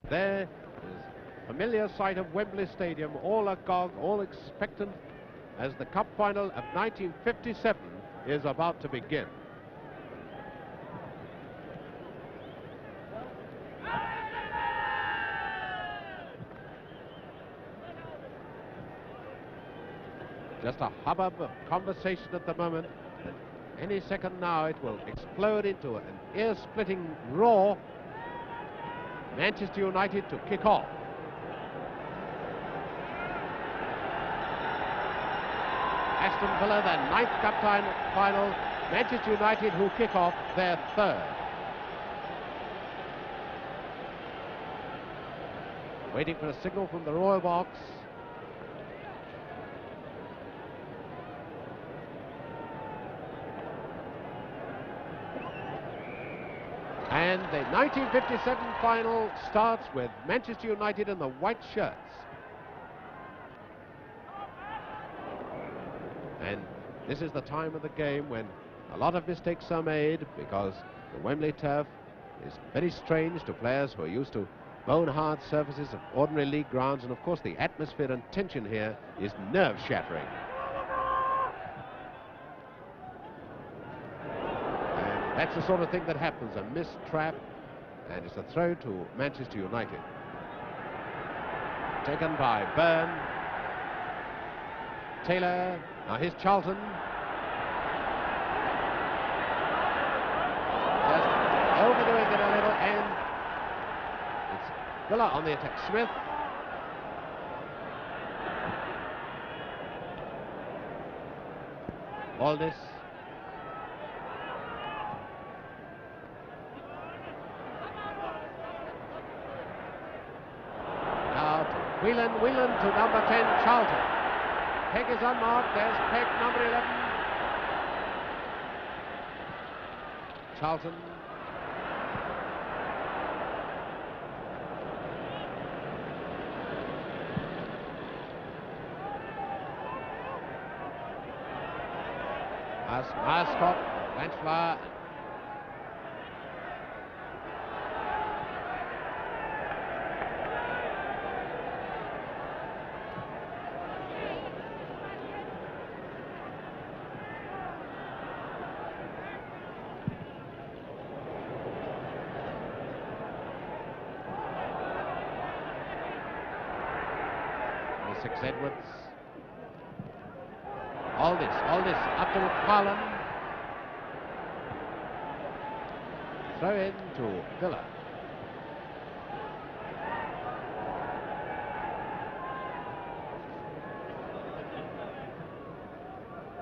There is familiar sight of Wembley Stadium, all agog, all expectant, as the cup final of 1957 is about to begin. Just a hubbub of conversation at the moment. Any second now it will explode into an ear-splitting roar. Manchester United to kick off. Aston Villa, their 9th cup final. Manchester United who kick off their 3rd. Waiting for a signal from the royal box. And the 1957 final starts with Manchester United in the white shirts. And this is the time of the game when a lot of mistakes are made, because the Wembley turf is very strange to players who are used to bone-hard surfaces of ordinary league grounds, and of course the atmosphere and tension here is nerve-shattering. And that's the sort of thing that happens, a missed trap, and it's a throw to Manchester United. Taken by Byrne. Taylor, now here's Charlton. Just overdoing it a little, and it's Villa on the attack. Smith. Aldis. Now to Whelan to number 10, Charlton. Pegg is unmarked. There's Pegg, number 11. Charlton. Ascot, Blanchflower. Edwards. Aldis up to McFarlane. Throw in to Villa.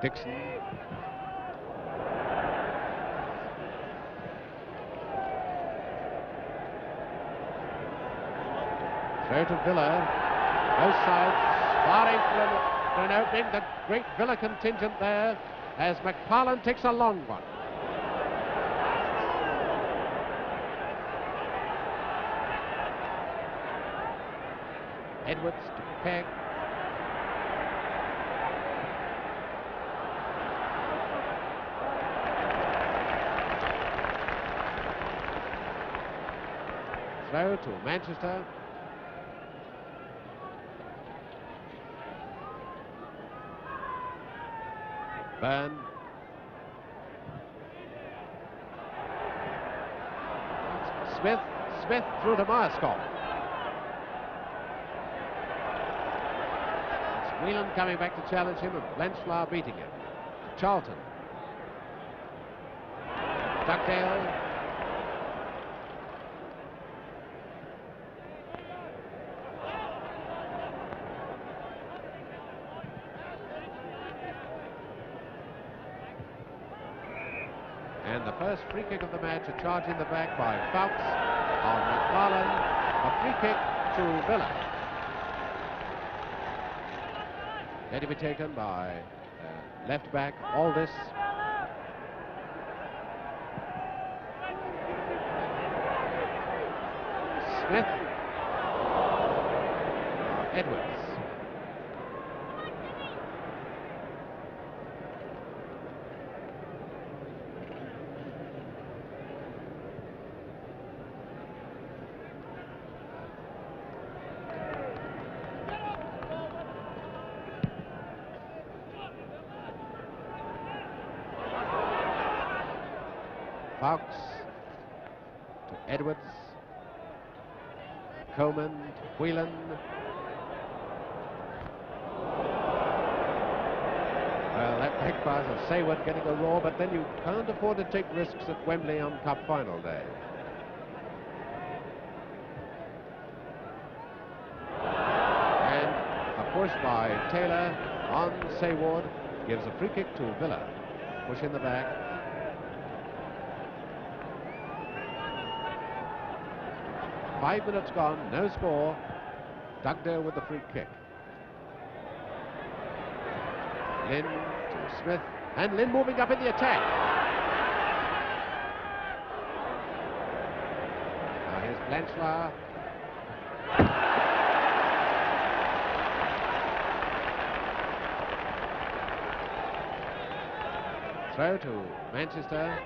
Dixon. Throw to Villa. Both sides sparring for an opening. The great Villa contingent there as McFarlane takes a long one. Edwards to Pegg. Throw to Manchester. Byrne. Smith through to Myerscough. It's Whelan coming back to challenge him, and Blanchflower beating him. Charlton. Dugdale. And the first free kick of the match, a charge in the back by Fouts on McFarlane. A free kick to Villa. Then to be taken by left back Aldis. Smith. Edwards. Fawkes to Edwards. Coleman to Whelan. Well, that back pass of Sayward getting a roar, but then you can't afford to take risks at Wembley on Cup final day. And a push by Taylor on Sayward gives a free kick to Villa. Push in the back. Five minutes gone, no score. Dugdale with the free kick. Lynn to Smith, and Lynn moving up in the attack. Now here's Blanchard. Throw to Manchester.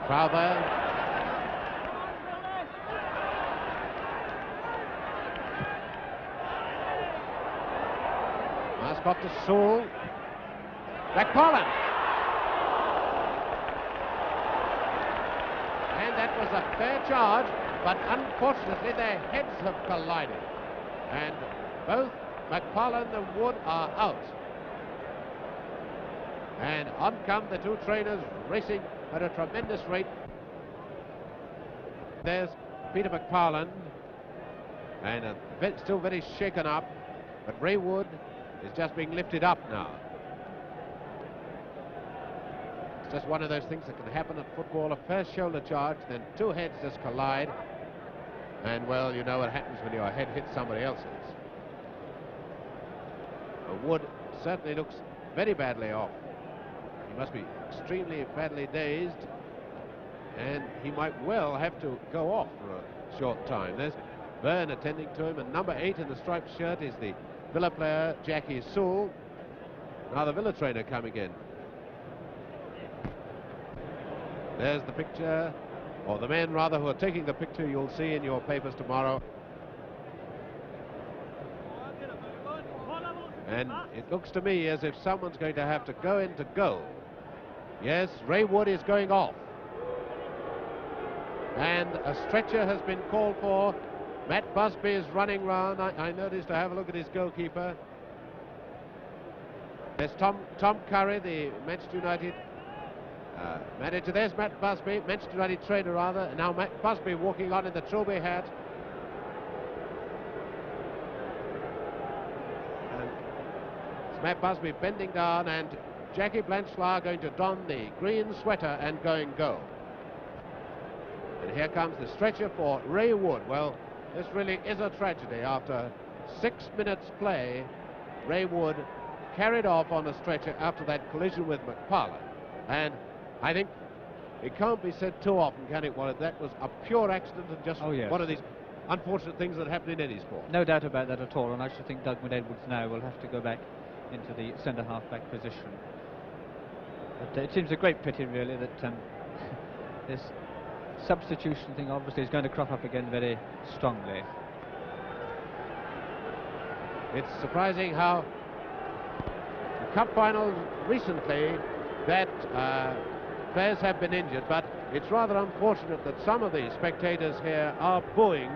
Crowther. Mascot to Sewell. McParland. And that was a fair charge, but unfortunately their heads have collided. And both McParland and Wood are out. And on come the two trainers racing at a tremendous rate. There's Peter McParland, and still very shaken up, but Ray Wood is just being lifted up now. It's just one of those things that can happen at football. A first shoulder charge, then two heads just collide, and well, you know what happens when your head hits somebody else's. Wood certainly looks very badly off. He must be extremely badly dazed, and he might well have to go off for a short time. There's Byrne attending to him, and number 8 in the striped shirt is the Villa player, Jackie Sewell. Now the Villa trainer coming in. There's the picture, or the men rather who are taking the picture you'll see in your papers tomorrow. And it looks to me as if someone's going to have to go into goal. Yes, Ray Wood is going off. And a stretcher has been called for. Matt Busby is running round. I noticed to have a look at his goalkeeper. There's Tom Curry, the Manchester United manager. There's Matt Busby, Manchester United trainer rather. And now Matt Busby walking on in the Trilby hat. And it's Matt Busby bending down, and Jackie Blanchard going to don the green sweater and going goal. And here comes the stretcher for Ray Wood. Well, this really is a tragedy. After 6 minutes play, Ray Wood carried off on a stretcher after that collision with McParland. And I think it can't be said too often, can it, Wallet? That was a pure accident and just one of these unfortunate things that happen in any sport. No doubt about that at all, and I should think Doug Edwards now will have to go back into the centre half-back position. But it seems a great pity, really, that this substitution thing obviously is going to crop up again very strongly. It's surprising how the cup finals recently that players have been injured, but it's rather unfortunate that some of the spectators here are booing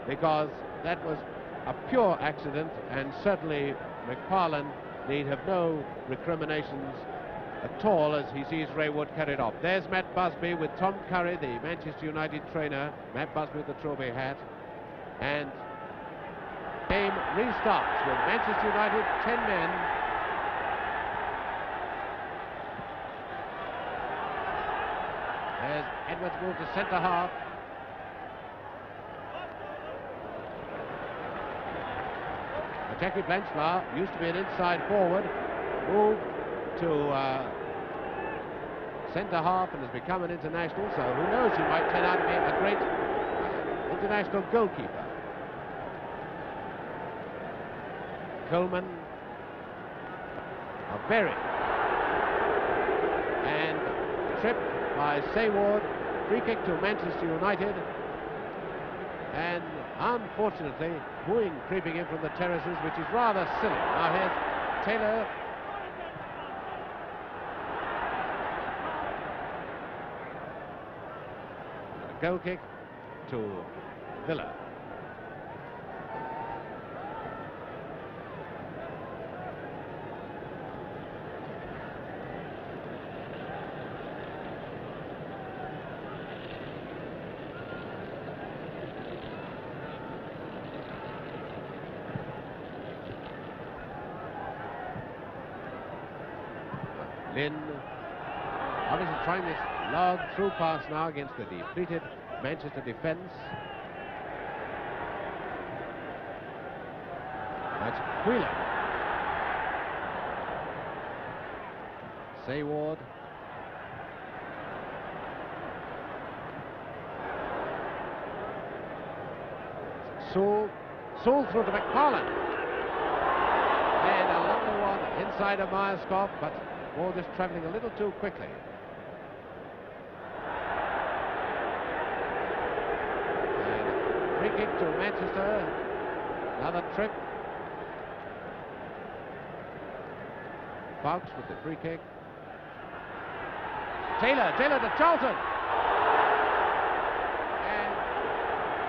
because that was a pure accident, and certainly McParland need have no recriminations at all as he sees Ray Wood carried off. There's Matt Busby with Tom Curry, the Manchester United trainer. Matt Busby with the Trilby hat. And game restarts with Manchester United 10 men. There's Edwards moved to centre half. Jackie Blanchard used to be an inside forward, moved to centre half and has become an international, so who knows, he might turn out to be a great international goalkeeper. Coleman, Berry, and trip by Sayward, free kick to Manchester United, and Unfortunately, booing creeping in from the terraces, which is rather silly. Now here's Taylor. A goal kick to Villa. Lynn obviously trying this long through pass now against the depleted Manchester defence. That's Wheeler. Sayward. Sewell through to McFarlane. And a lovely one inside of Myerscough, but ball just travelling a little too quickly. And free kick to Manchester. Another trip. Fawkes with the free kick. Taylor to Charlton. And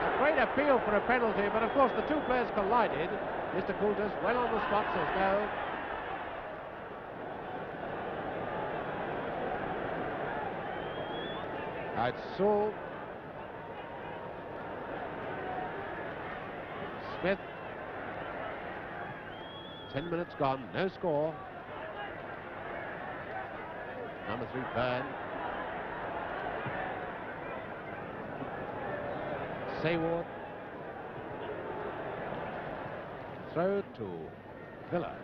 a great appeal for a penalty, but of course the two players collided. Mr. Coulter's well on the spot, says no. It's Sewell. Smith. 10 minutes gone, no score. Number 3, Byrne. Sayward. Throw to Villa.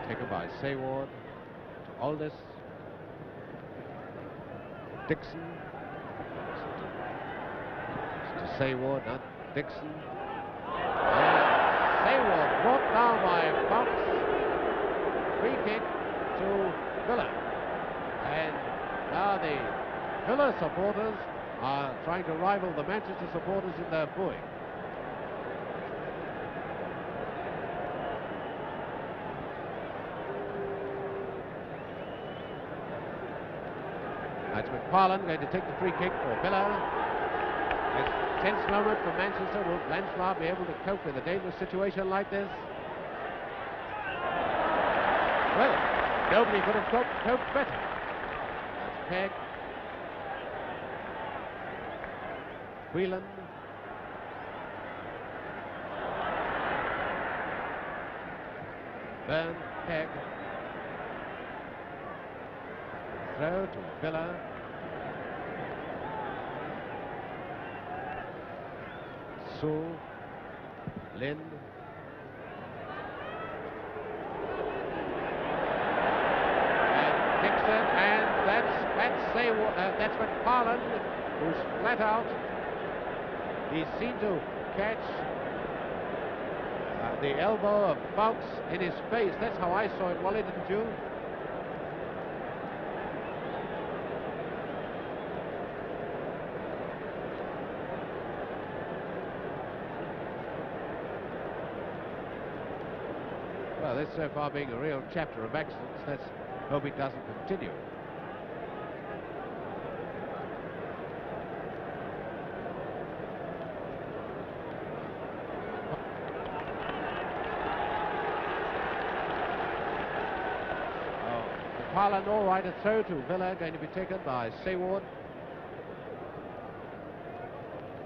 Taken by Sayward to Aldis. Dixon. To Sayward, not Dixon. Sayward brought down by Fawkes. Free kick to Villa. And now the Villa supporters are trying to rival the Manchester supporters in their booing. That's McFarlane going to take the free kick for Villa. It's a tense moment for Manchester. Will Blanchard be able to cope with a dangerous situation like this? Well, nobody could have coped better. That's Pegg. Whelan. Byrne, Pegg. Throw to Villa. Sewell. Lynn. And Dixon, and that's McFarlane, who's flat out. He seemed to catch the elbow of Fawkes in his face. That's how I saw it, Wally, didn't you? Well, this so far being a real chapter of accidents. Let's hope it doesn't continue. Haaland all right, a throw to Villa, going to be taken by Sayward.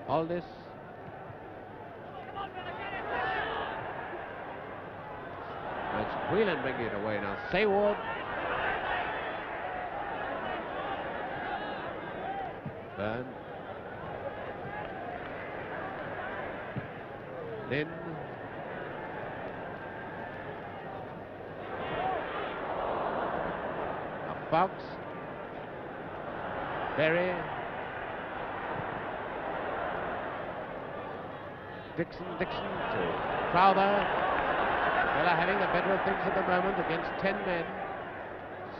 Aldis. That's Whelan bringing it away now. Sayward. Byrne. Lynn. Fawkes. Berry. Dixon to Crowther. Villa having the better of things at the moment against 10 men.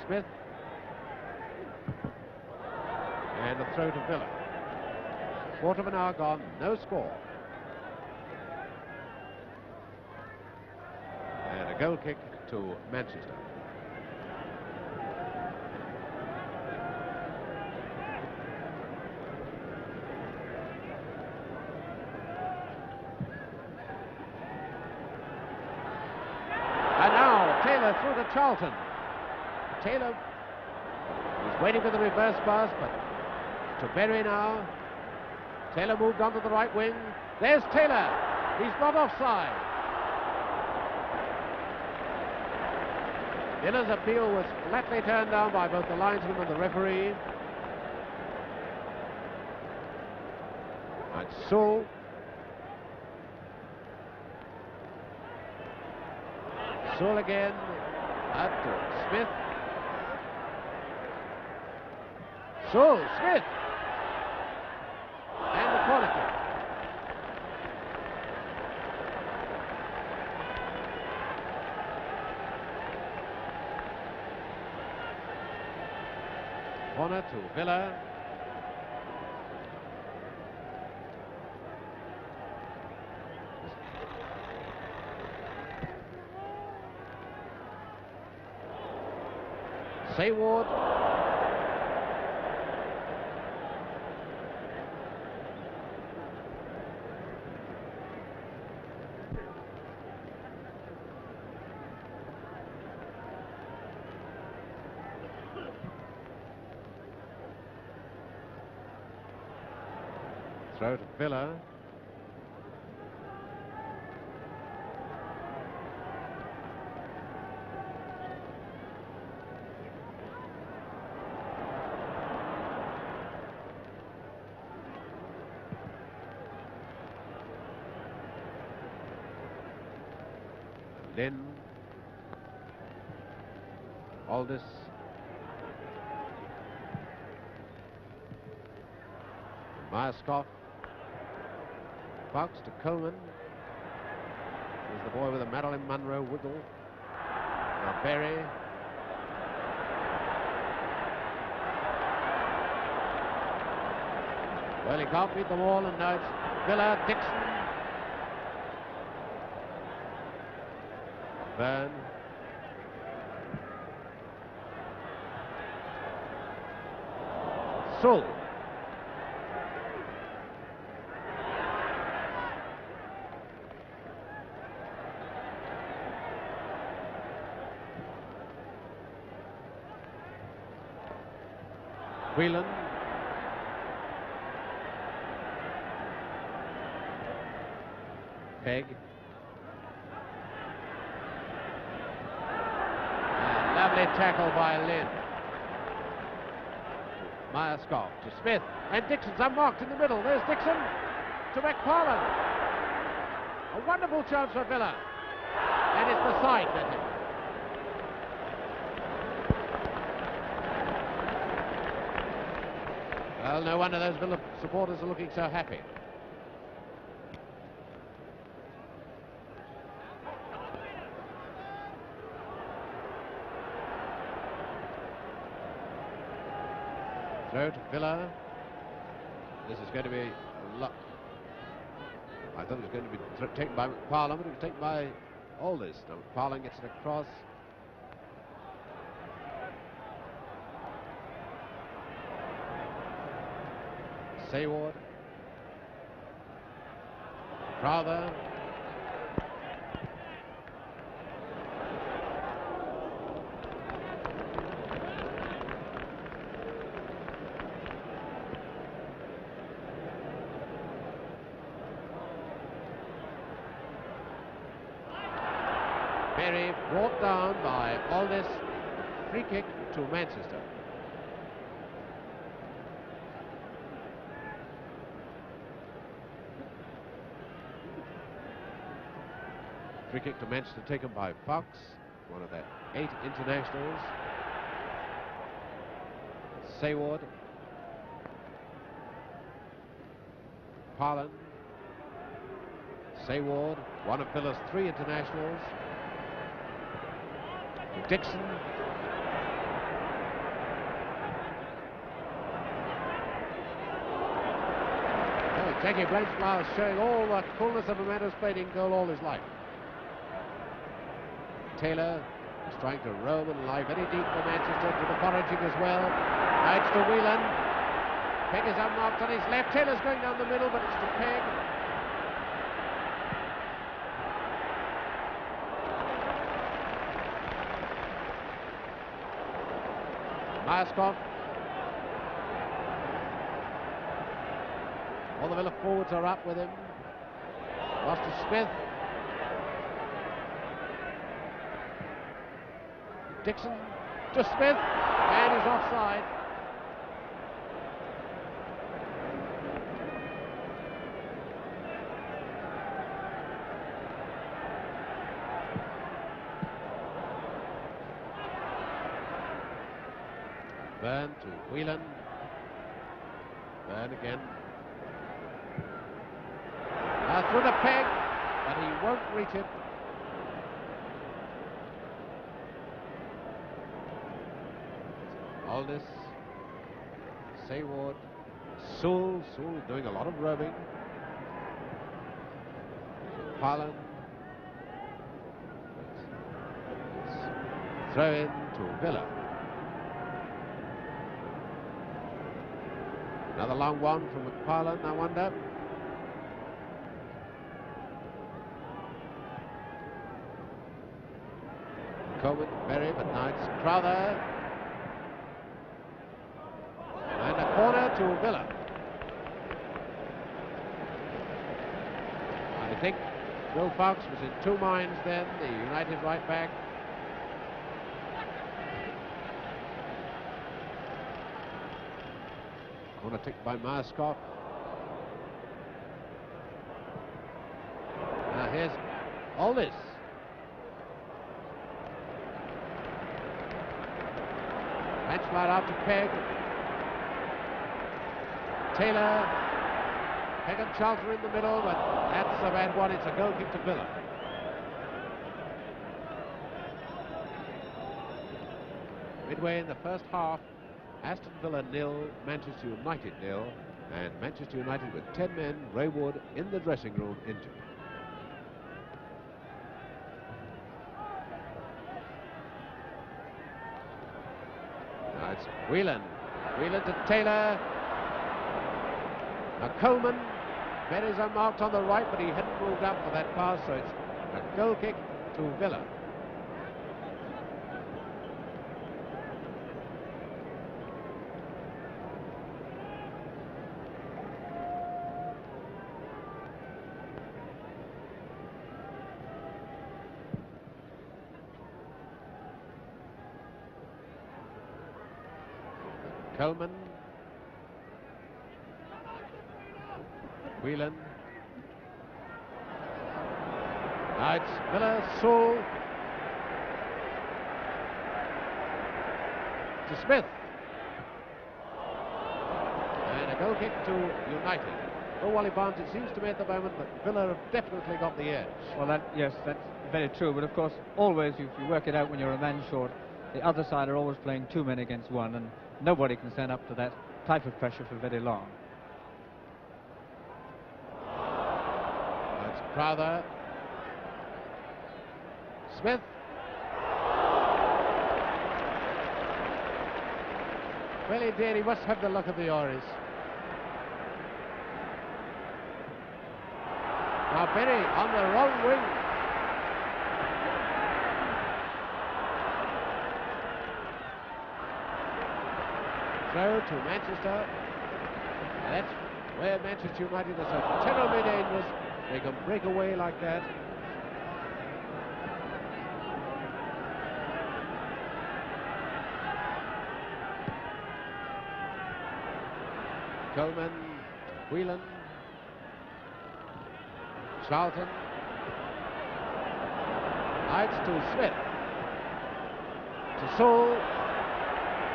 Smith. And a throw to Villa. Quarter of an hour gone, no score. And a goal kick to Manchester. And now Taylor through to Charlton. Taylor is waiting for the reverse pass, but to Berry now. Taylor moved on to the right wing. There's Taylor. He's not offside. Villa's appeal was flatly turned down by both the linesman and the referee. And Sewell. Sewell again. Up to Smith. Sewell, Smith. And the corner kick. Corner to Villa. Sayward. Throw to Villa. Lynn. Aldis. Myerscough. Fox to Coleman. There's the boy with a Marilyn Monroe wiggle. Now Berry. Well, he can't beat the wall, and now it's Villa, Dixon. Byrne. Sewell. Whelan. Pegg. Lovely tackle by Lynn. Myerscough to Smith. And Dixon's unmarked in the middle. There's Dixon to McFarlane. A wonderful chance for Villa. And it's the side that him. Well, no wonder those Villa supporters are looking so happy. Throw to Villa. This is going to be a lot. I thought it was going to be taken by McFarlane, but it was taken by Aldis. Now McFarlane gets it across. Sayward. Crowther. Berry brought down by Aldis. Free kick to Manchester. Free kick to Manchester taken by Fox, one of their 8 internationals. Sayward. Parlin. Sayward, one of Villa's 3 internationals. To Dixon. Jackie Blanchflower showing all the coolness of a man who's played in goal all his life. Taylor is trying to roam and lie very deep for Manchester, to the foraging as well. Now it's to Whelan. Pegg is unmarked on his left. Taylor's going down the middle, but it's to Pegg. Myerscough. All the Villa forwards are up with him. Lost to Smith. Dixon to Smith, and he's offside. Byrne to Whelan. Byrne again. Through the Pegg, but he won't reach it. Aldis, Sayward, Sewell doing a lot of roaming. Parlin. Throw in to Villa. Another long one from McFarlane, I wonder. Coleman, Berry, but now it's Crowther. And a corner to Villa. I think Will Fox was in two minds then, the United right back. Corner ticked by Myerscough. Now here's Aldis. Blanchflower out to Pegg. Taylor. Pegg and Charlton in the middle, but that's a bad one. It's a goal kick to Villa. Midway in the first half, Aston Villa 0, Manchester United 0, and Manchester United with 10 men, Ray Wood in the dressing room injured. Now it's Whelan. Whelan to Taylor. Now Coleman. Berry's unmarked on the right, but he hadn't moved up for that pass, so it's a goal kick to Villa. Coleman. Whelan. Now it's Villa, Sewell. To Smith. And a goal kick to United. Oh, Wally Barnes, it seems to me at the moment that Villa have definitely got the edge. Well, yes, that's very true. But of course, always, if you work it out when you're a man short, the other side are always playing 2 men against 1, and nobody can stand up to that type of pressure for very long. That's Crowther. Smith. Well, he did. He must have the luck of the Auries. Now Berry on the wrong wing. Throw to Manchester. And that's where Manchester United are so terribly dangerous. They can break away like that. Coleman, Whelan, Charlton. Heights to Smith. To Sewell.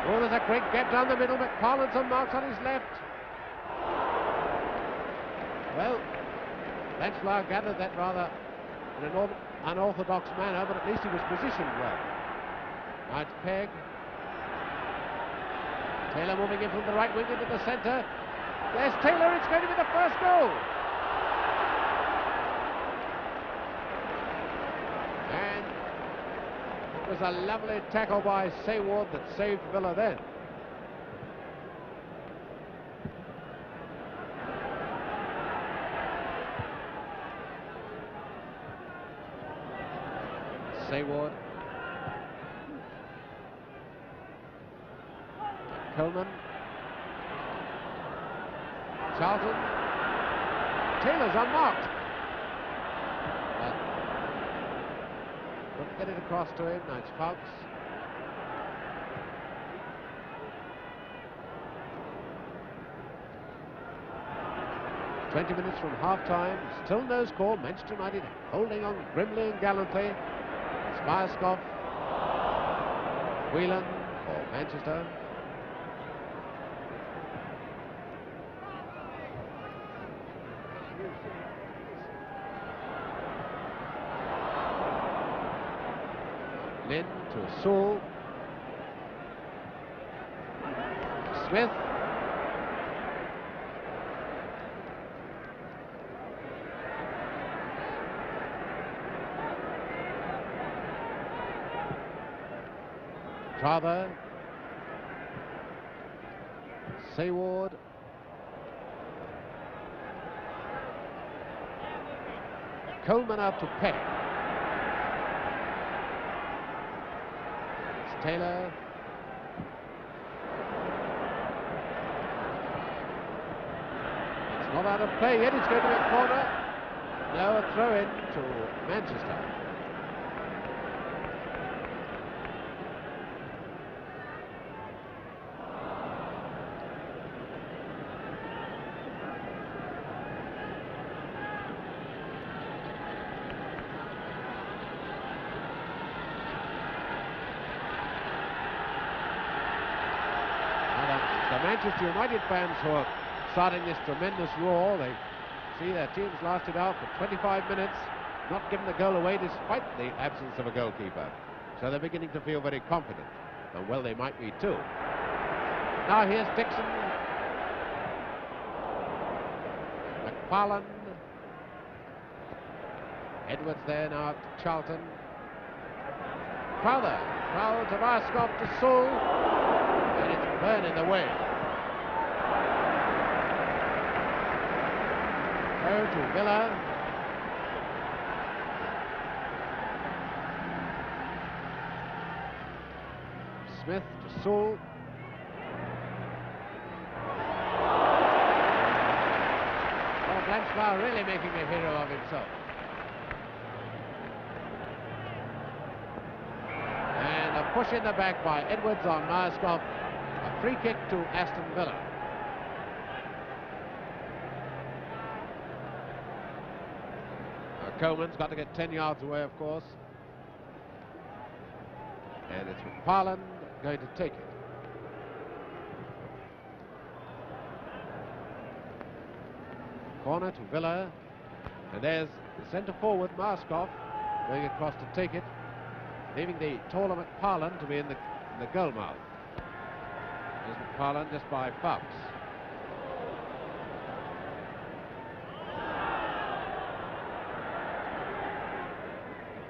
Oh, there's a great gap down the middle. McFarlane's unmarked on his left. Well, Blanchflower gathered that rather in an unorthodox manner, but at least he was positioned well. Now it's Pegg. Taylor moving in from the right wing into the centre. There's Taylor, it's going to be the first goal. And it was a lovely tackle by Sayward that saved Villa then. Sayward. Coleman. Charlton. Taylor's unmarked. But couldn't get it across to him. Now it's Fox. "20 minutes from half-time. Still no score. Manchester United holding on grimly and gallantly. It's Myerscough. Whelan for Manchester. Lynn to Sewell. Smith. Trother. Sayward. Coleman out to Peck. It's Taylor. It's not out of play yet. It's going to be a corner. No, a throw in to Manchester. The Manchester United fans who are starting this tremendous roar, they see their teams lasted out for 25 minutes, not given the goal away despite the absence of a goalkeeper. So they're beginning to feel very confident, and well they might be too. Now here's Dixon. McFarlane. Edwards there now to Charlton. Crowther. Crowther to Myerscough to Sewell. And it's Byrne in the way. To Villa. Smith to Sewell. Oh, Blanchflower really making a hero of himself. And a push in the back by Edwards on Myerscough. A free kick to Aston Villa. Coleman's got to get 10 yards away, of course. And it's McFarlane going to take it. Corner to Villa. And there's the centre forward, Myerscough, going across to take it, leaving the taller McFarlane to be in the goal mouth. There's McFarlane just by Fox.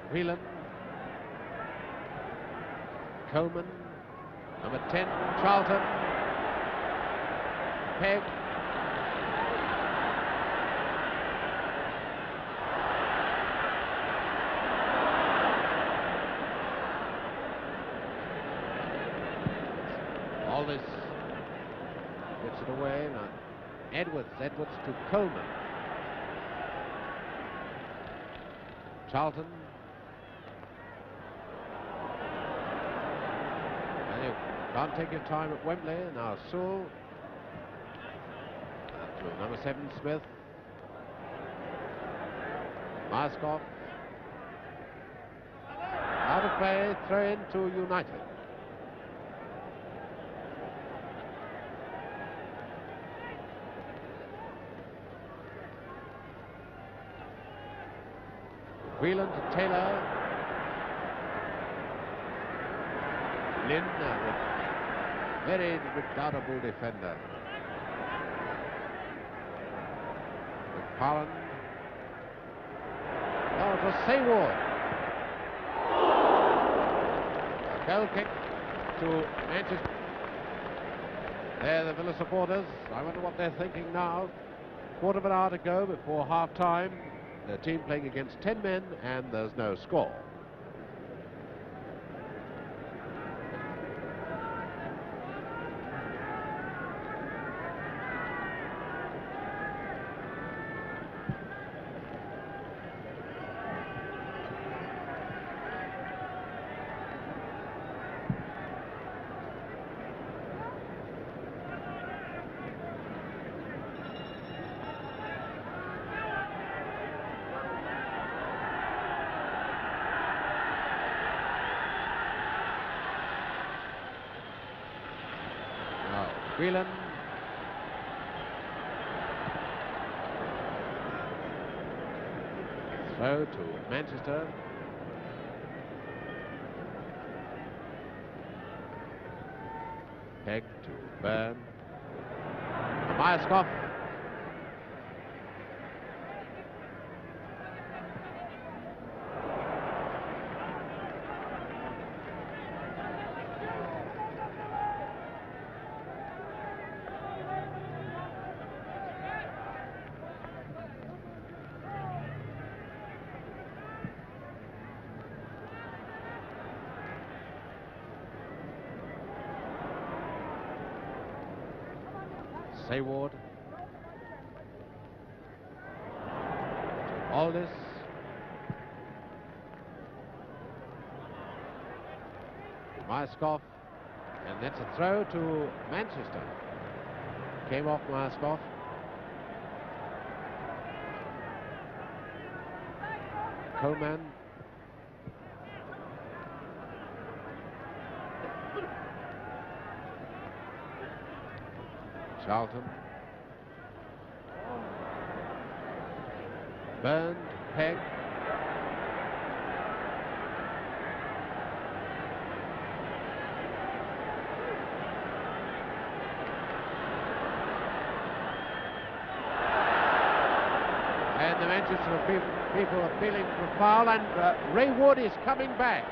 Whelan, Coleman, number 10, Charlton, Pegg, all this gets it away. Now Edwards to Coleman, Charlton. Can't take your time at Wembley. Now Sewell. To number 7, Smith. Myerscough. Out of play, throw in to United. Whelan to Taylor. Lynn with very redoubtable defender. Holland. Oh, it was Sayward. A goal kick to Manchester. There, the Villa supporters. I wonder what they're thinking now. Quarter of an hour to go before half-time. The team playing against 10 men, and there's no score. Whelan. Throw to Manchester. Peg to Byrne. Myerscough. Sayward. Aldis. Myerscough. And that's a throw to Manchester. Came off Myerscough. Coleman. Charlton. Byrne, Peg. And the Manchester people are feeling for foul, and Ray Wood is coming back.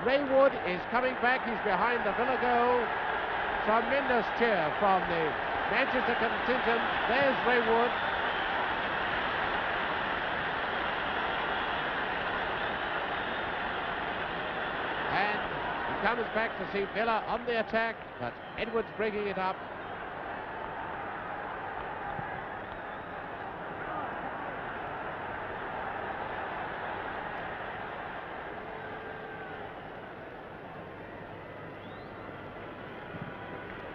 Ray Wood is coming back. He's behind the Villa goal. Tremendous cheer from the Manchester contingent. There's Ray Wood. And he comes back to see Villa on the attack, but Edwards bringing it up.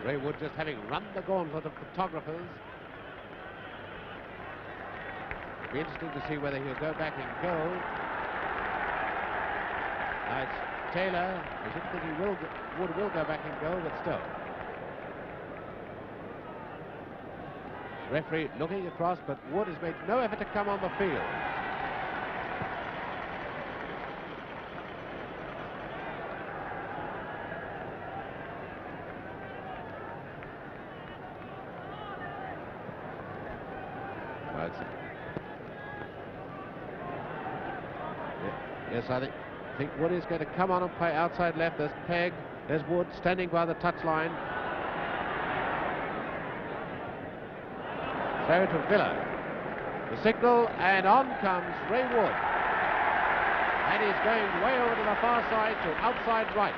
Ray Wood just having run the gauntlet of photographers. It'll be interesting to see whether he'll go back in goal. It's Taylor. I shouldn't think Wood will go back in goal, but still. Referee looking across, but Wood has made no effort to come on the field. Yes, I think Wood is going to come on and play outside left. There's Peg. There's Wood standing by the touchline. Throw to Villa. The signal, and on comes Ray Wood. And he's going way over to the far side to outside right.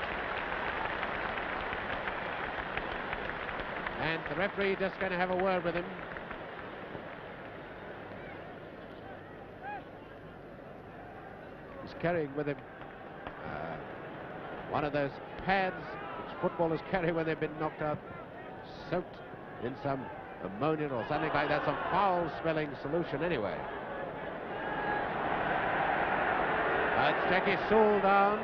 And the referee just going to have a word with him. Carrying with him one of those pads which footballers carry when they've been knocked out, soaked in some ammonia or something like that, some foul-smelling solution anyway. It's Jackie Sewell down,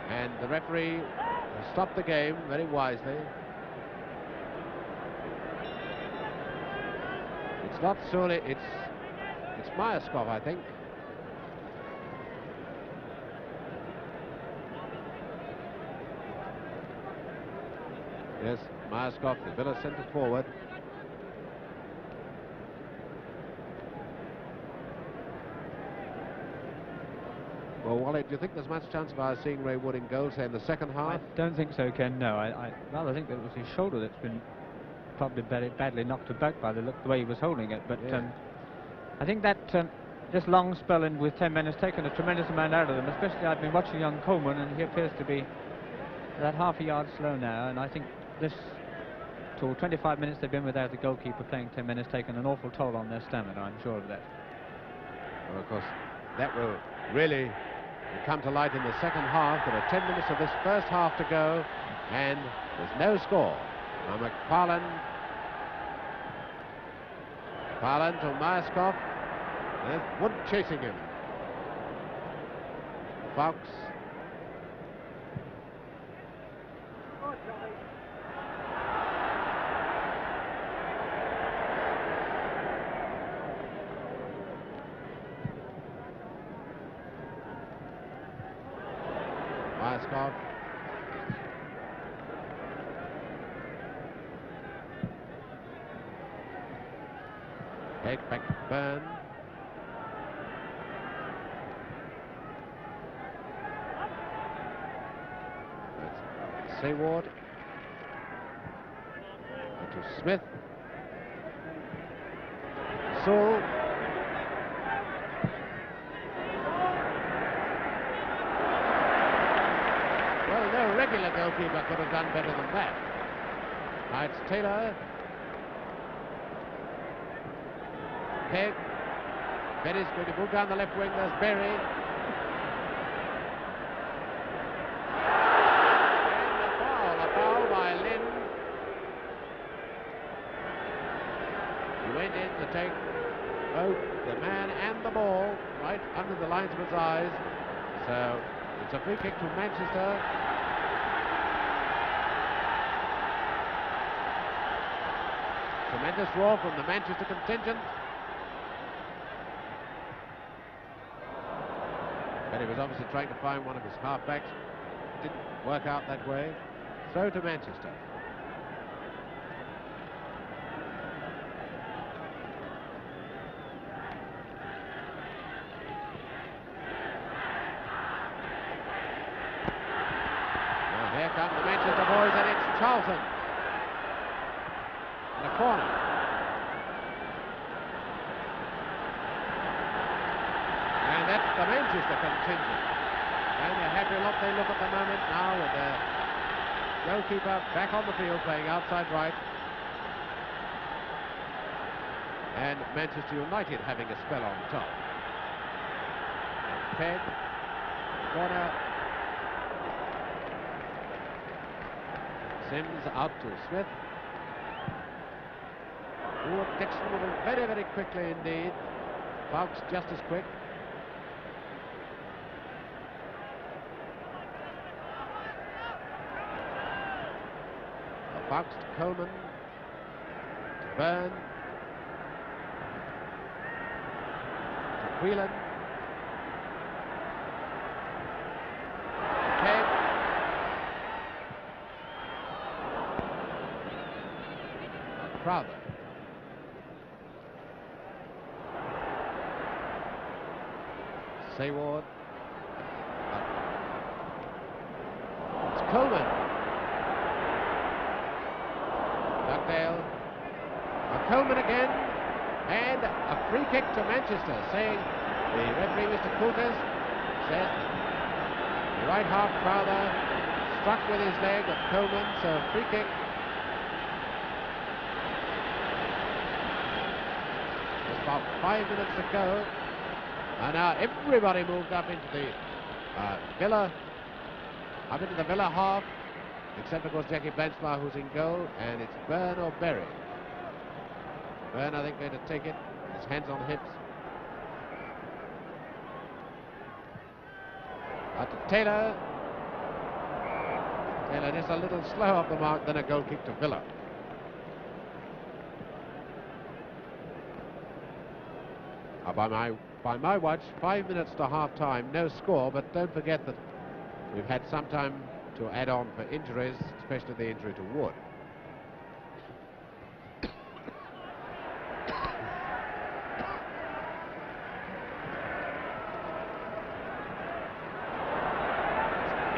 and the referee has stopped the game very wisely. It's not Sewell, it's Myerscough, I think. Yes, Myerscough, the Villa centre forward. Well, Wally, do you think there's much chance of our seeing Ray Wood in goal, say, in the second I half? don't think so, Ken. No, I rather think that it was his shoulder that's been probably badly knocked about by the way he was holding it. But Yeah. I think that this long spell in with 10 men has taken a tremendous amount out of them. Especially, I've been watching young Coleman, and he appears to be about half a yard slow now. And I think this, till 25 minutes they've been without the goalkeeper playing 10 men, has taken an awful toll on their stamina. I'm sure of that. Well, of course, that will really come to light in the second half. There are 10 minutes of this first half to go, and there's no score. Now McFarlane to Myerscough. There's Wood chasing him. Fox. Myerscough. Take back to Byrne. That's Sayward. To Smith. Saul. Well, no regular goalkeeper could have done better than that. Now it's Taylor. Pegg. Berry's going to move down the left wing. There's Berry. And a foul by Lynn. He went in to take both the man and the ball right under the linesman's eyes. So it's a free kick to Manchester. Tremendous roar from the Manchester contingent. But he was obviously trying to find one of his half-backs. Didn't work out that way. Throw to Manchester. Now here come the Manchester boys, and it's Charlton. In the corner. And that's the Manchester contingent. And a happy lot they look at the moment now with their goalkeeper back on the field playing outside right. And Manchester United having a spell on top. Pegg, corner. Sims out to Smith. Ooh, Dixon moving very, very quickly indeed. Fox just as quick. Fox to Coleman. To Byrne. To Whelan. To Pegg. Crowther. Sayward. It's Coleman. Dugdale. Coleman again. And a free kick to Manchester, saying the referee, Mr. Coulters, says the right half Crowther struck with his leg at Coleman, so free kick. Just about 5 minutes to go. And now everybody moved up into the Villa half, except of course Jackie Blanchflower, who's in goal, and it's Byrne or Berry. Byrne, I think, going to take it, his hands on hips. Out to Taylor. Taylor just a little slow off the mark, then a goal kick to Villa. By my watch, 5 minutes to half-time, no score, but don't forget that we've had some time to add on for injuries, especially the injury to Wood.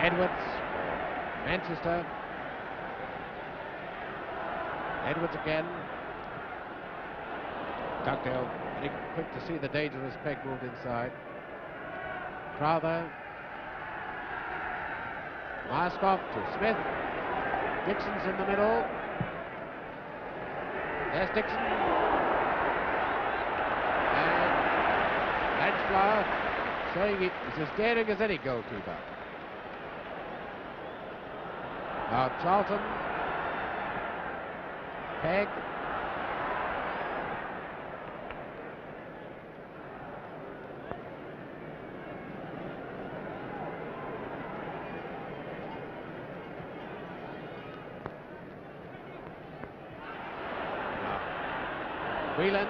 Edwards, Manchester. Edwards again. Dugdale very quick to see the danger as Pegg moved inside. Crowther. Marskov to Smith. Dixon's in the middle. There's Dixon. And Edgeflower showing he's as daring as any goalkeeper. Now Charlton. Pegg. Whelan.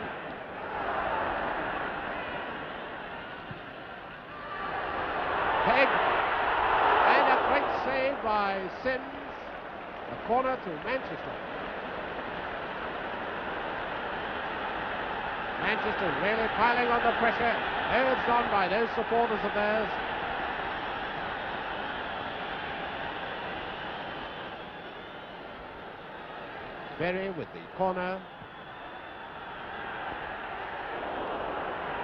Pegg. And a great save by Sims. A corner to Manchester. Manchester really piling on the pressure, urged on by those supporters of theirs. Berry with the corner.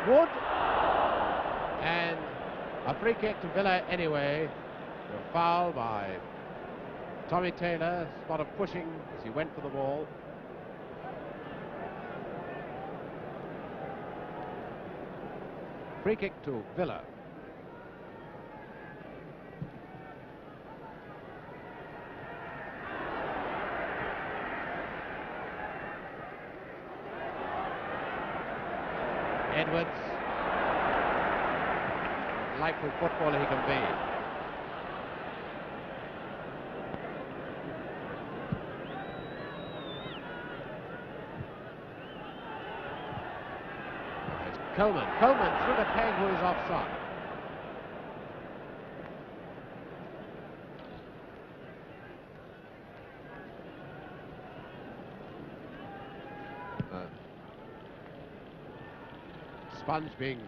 Wood. And a free kick to Villa anyway. A foul by Tommy Taylor. Spot of pushing as he went for the ball. Free kick to Villa. Edwards. Likely footballer he can be. Coleman through the Pegg, who is offside. Sponge being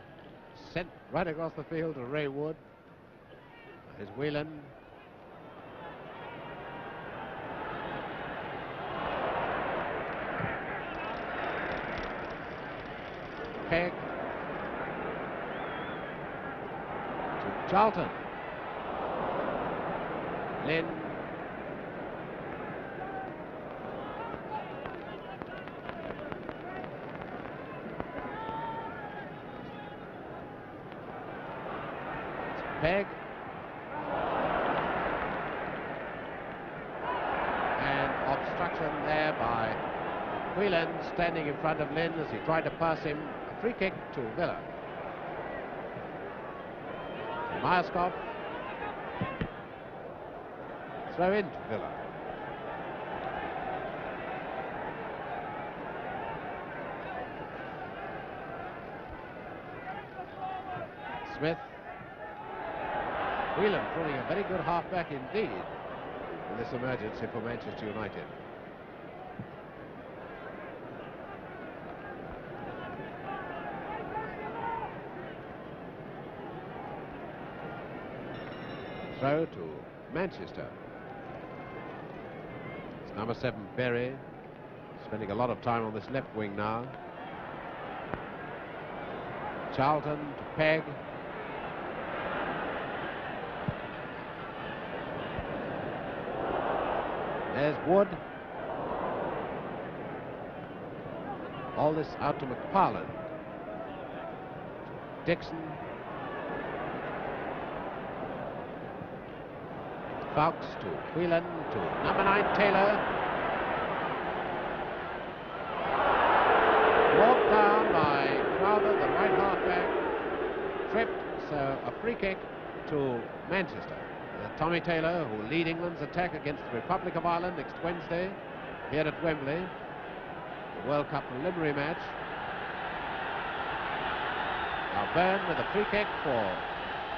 sent right across the field to Ray Wood. Here's Whelan. Pegg. Charlton. Lynn. Pegg. And obstruction there by Whelan, standing in front of Lynn as he tried to pass him. A free kick to Villa. Marskov. Throw in to Villa. Smith. Whelan pulling a very good half-back indeed in this emergency for Manchester United. Throw to Manchester. It's number 7, Berry, spending a lot of time on this left wing now. Charlton to Pegg. There's Wood. All this out to McFarlane. Dixon. Fawkes to Whelan to number 9 Taylor. Walked down by Crowther, the right halfback. Tripped, so a free kick to Manchester. Tommy Taylor, who will lead England's attack against the Republic of Ireland next Wednesday here at Wembley, the World Cup preliminary match. Now Byrne with a free kick for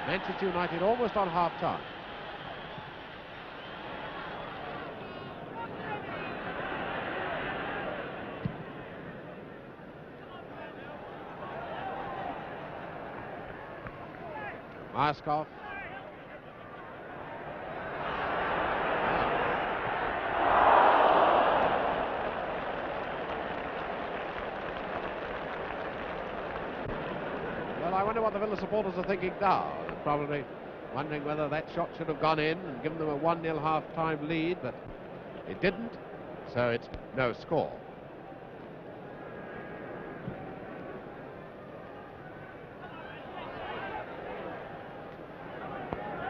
Manchester United almost on half-time. Marskov. wonder what the Villa supporters are thinking now. They're probably wondering whether that shot should have gone in and given them a 1-0 half-time lead, but it didn't, so it's no score.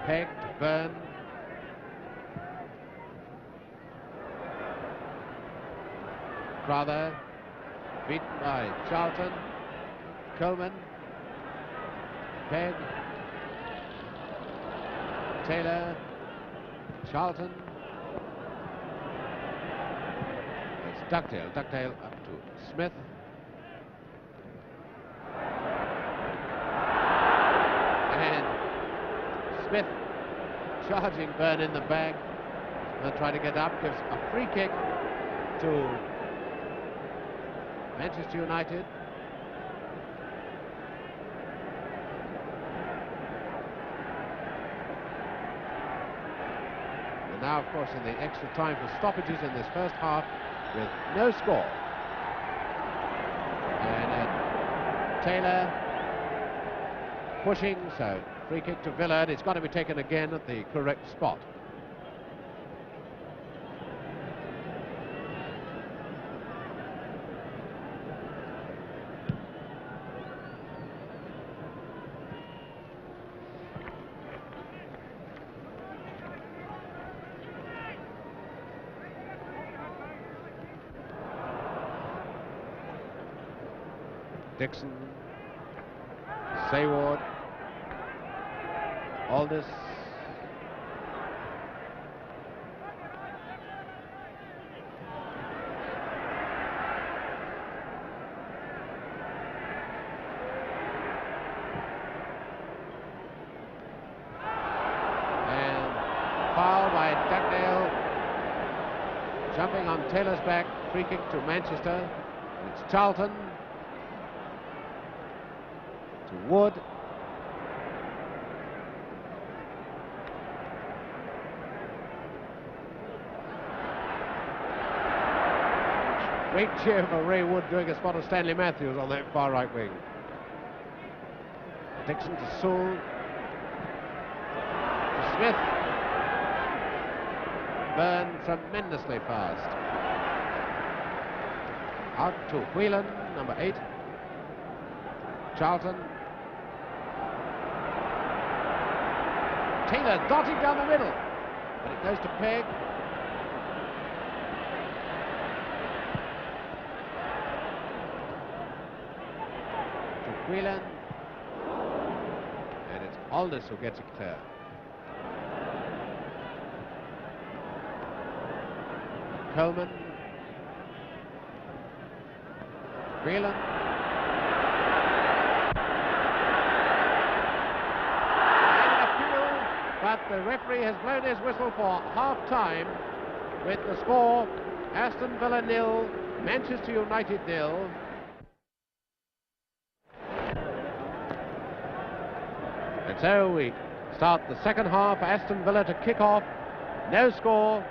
Peg to Byrne. Crowther, beaten by Charlton. Coleman. Peg. Taylor. Charlton. It's Dugdale. Dugdale up to Smith. And Smith charging Byrne in the bag. They'll try to get up. Gives a free kick to Manchester United. And now, of course, in the extra time for stoppages in this first half with no score. And Taylor pushing, so free kick to Villa, and it's got to be taken again at the correct spot. Dixon, Sayward, Aldous, and foul by Dugdale, jumping on Taylor's back, free kick to Manchester. It's Charlton. Wood. Great cheer for Ray Wood doing a spot of Stanley Matthews on that far right wing. Dixon to Sewell. To Smith. Byrne tremendously fast. Out to Whelan, number 8. Charlton. Taylor darting down the middle, but it goes to Peg. To Whelan. And it's Aldous who gets it clear. Coleman. Whelan. But the referee has blown his whistle for half-time with the score Aston Villa 0, Manchester United 0. And so we start the second half. Aston Villa to kick off. No score.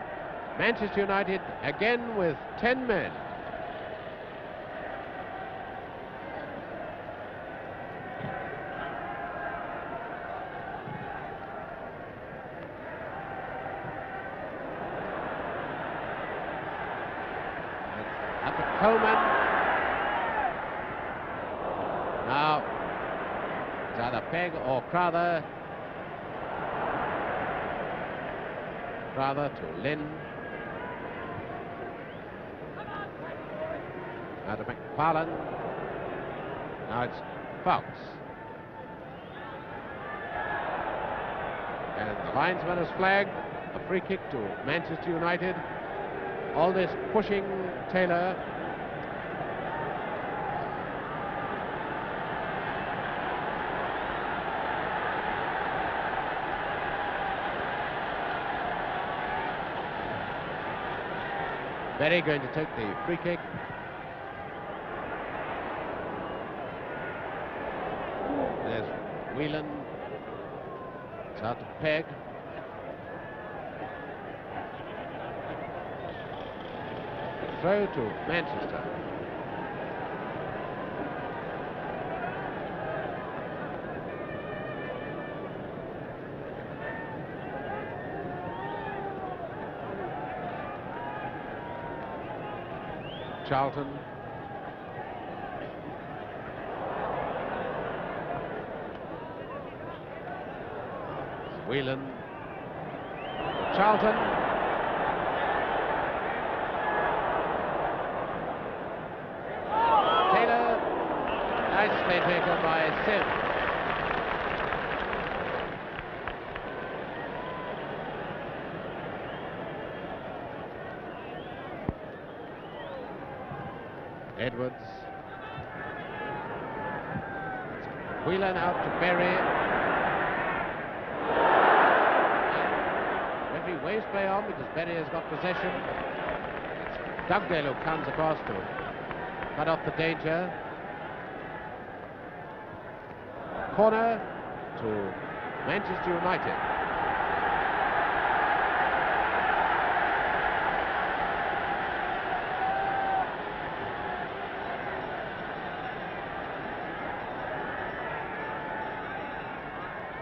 Manchester United again with 10 men. Coleman. Now, it's either Peg or Crowther. Crowther to Lynn. Now to McFarlane. Now it's Fox. And the linesman has flagged a free kick to Manchester United. All this pushing Taylor. Berry going to take the free kick. There's Whelan. It's out to Peg. Throw to Manchester. Charlton. Whelan. Charlton. Taylor. Nicely taken by Sim. Edwards. Whelan out to Berry. Referee waves play on because Berry has got possession. It's Dugdale who comes across to cut off the danger. Corner to Manchester United.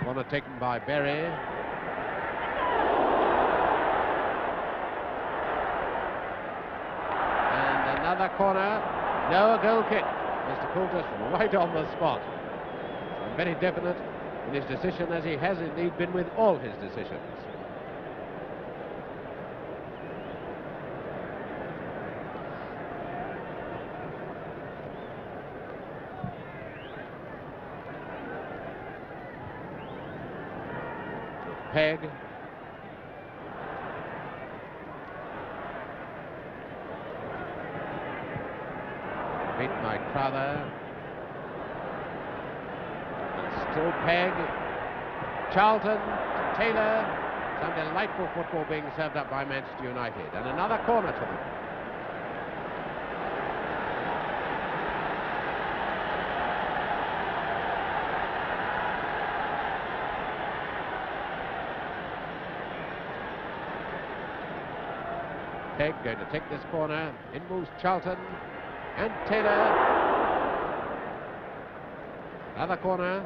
Corner taken by Berry. And another corner. No, a goal kick. Mr. Coulter right on the spot. And very definite in his decision, as he has indeed been with all his decisions. Peg. Beat by Crowther. Still Peg. Charlton to Taylor. Some delightful football being served up by Manchester United. And another corner to them. Peg going to take this corner. In moves Charlton and Taylor. Another corner.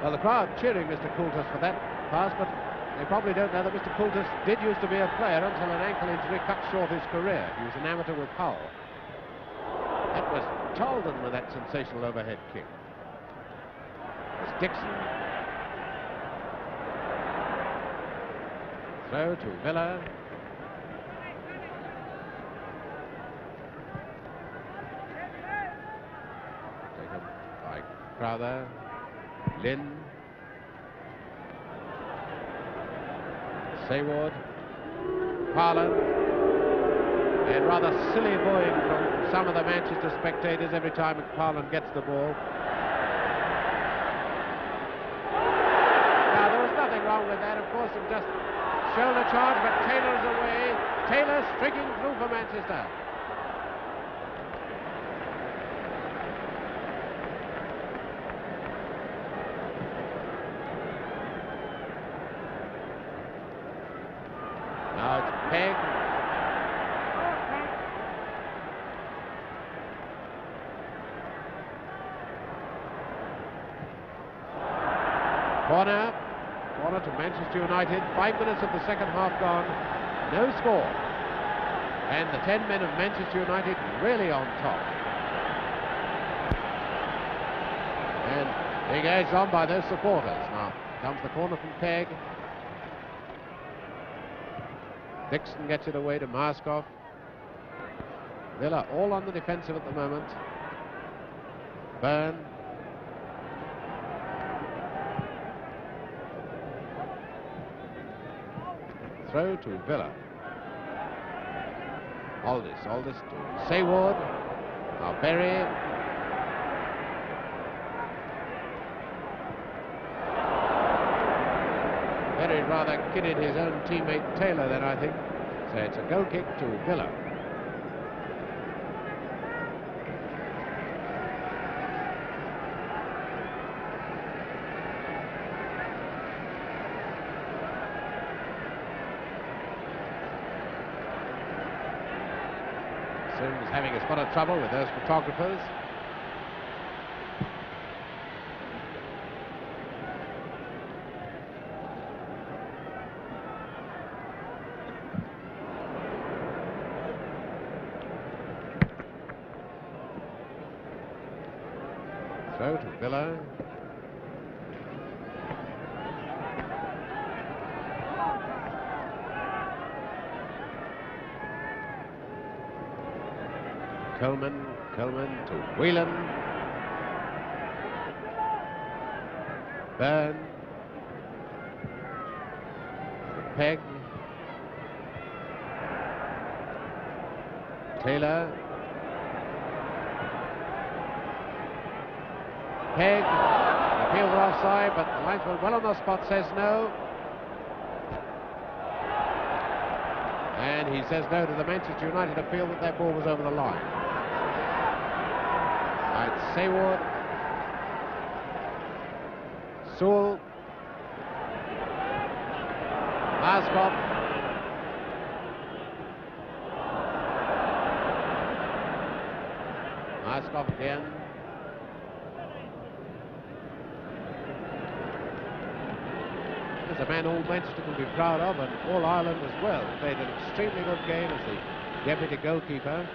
Well, the crowd cheering Mr. Coulter for that pass, but they probably don't know that Mr. Coulter did used to be a player until an ankle injury cut short his career. He was an amateur with Hull. That was Charlton with that sensational overhead kick. It's Dixon. Throw to Villa. Taken by Crowther. Lynn. Sayward. Parland. And rather silly booing from some of the Manchester spectators every time Parland gets the ball. Now, there was nothing wrong with that, of course, it just shoulder charge, but Taylor's away. Taylor streaking through for Manchester. Now it's Peg. Corner. Corner to Manchester United. 5 minutes of the second half gone. No score. And the 10 men of Manchester United really on top. And being edged on by those supporters. Now comes the corner from Peg. Dixon gets it away to Marskov. Villa all on the defensive at the moment. Byrne. Throw to Villa. Aldis to Sayward. Now Berry. Berry rather kidded his own teammate Taylor then, I think. So it's a goal kick to Villa. Sims having a spot of trouble with those photographers. throw to Villa. Coleman to Whelan. Byrne. Pegg. Taylor. Pegg. Appeal for offside, but the linesman well on the spot says no. And he says no to the Manchester United appeal that their ball was over the line. Right, Sayward. Sewell. Maskov. Maskov again. There's a man all Manchester can be proud of, and all Ireland as well. Played an extremely good game as the deputy goalkeeper.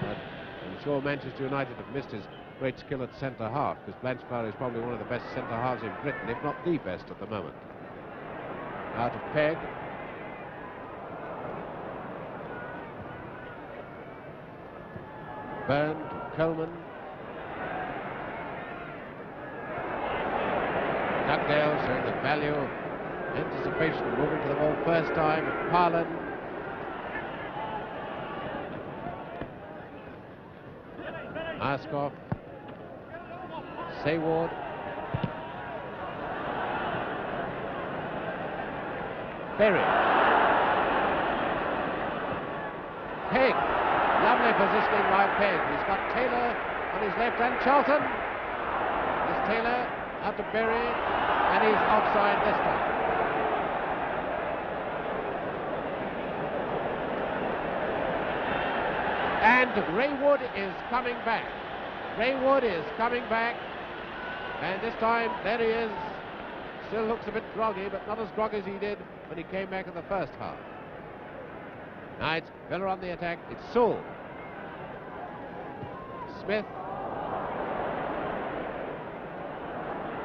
But I'm sure Manchester United have missed his great skill at centre-half, because Blanchflower is probably one of the best centre-halves in Britain, if not the best at the moment. Out of Pegg. Byrne to Coleman. Dugdale showing the value of anticipation, moving to the ball first time. Parlin. Askoff. Sayward. Berry. Pegg. Lovely positioning by Pegg. He's got Taylor on his left and Charlton. There's Taylor out to Berry, and he's offside this time. And Raywood is coming back. Raywood is coming back. And this time, there he is. Still looks a bit groggy, but not as groggy as he did when he came back in the first half. Now it's Villa on the attack. It's Sewell. Smith.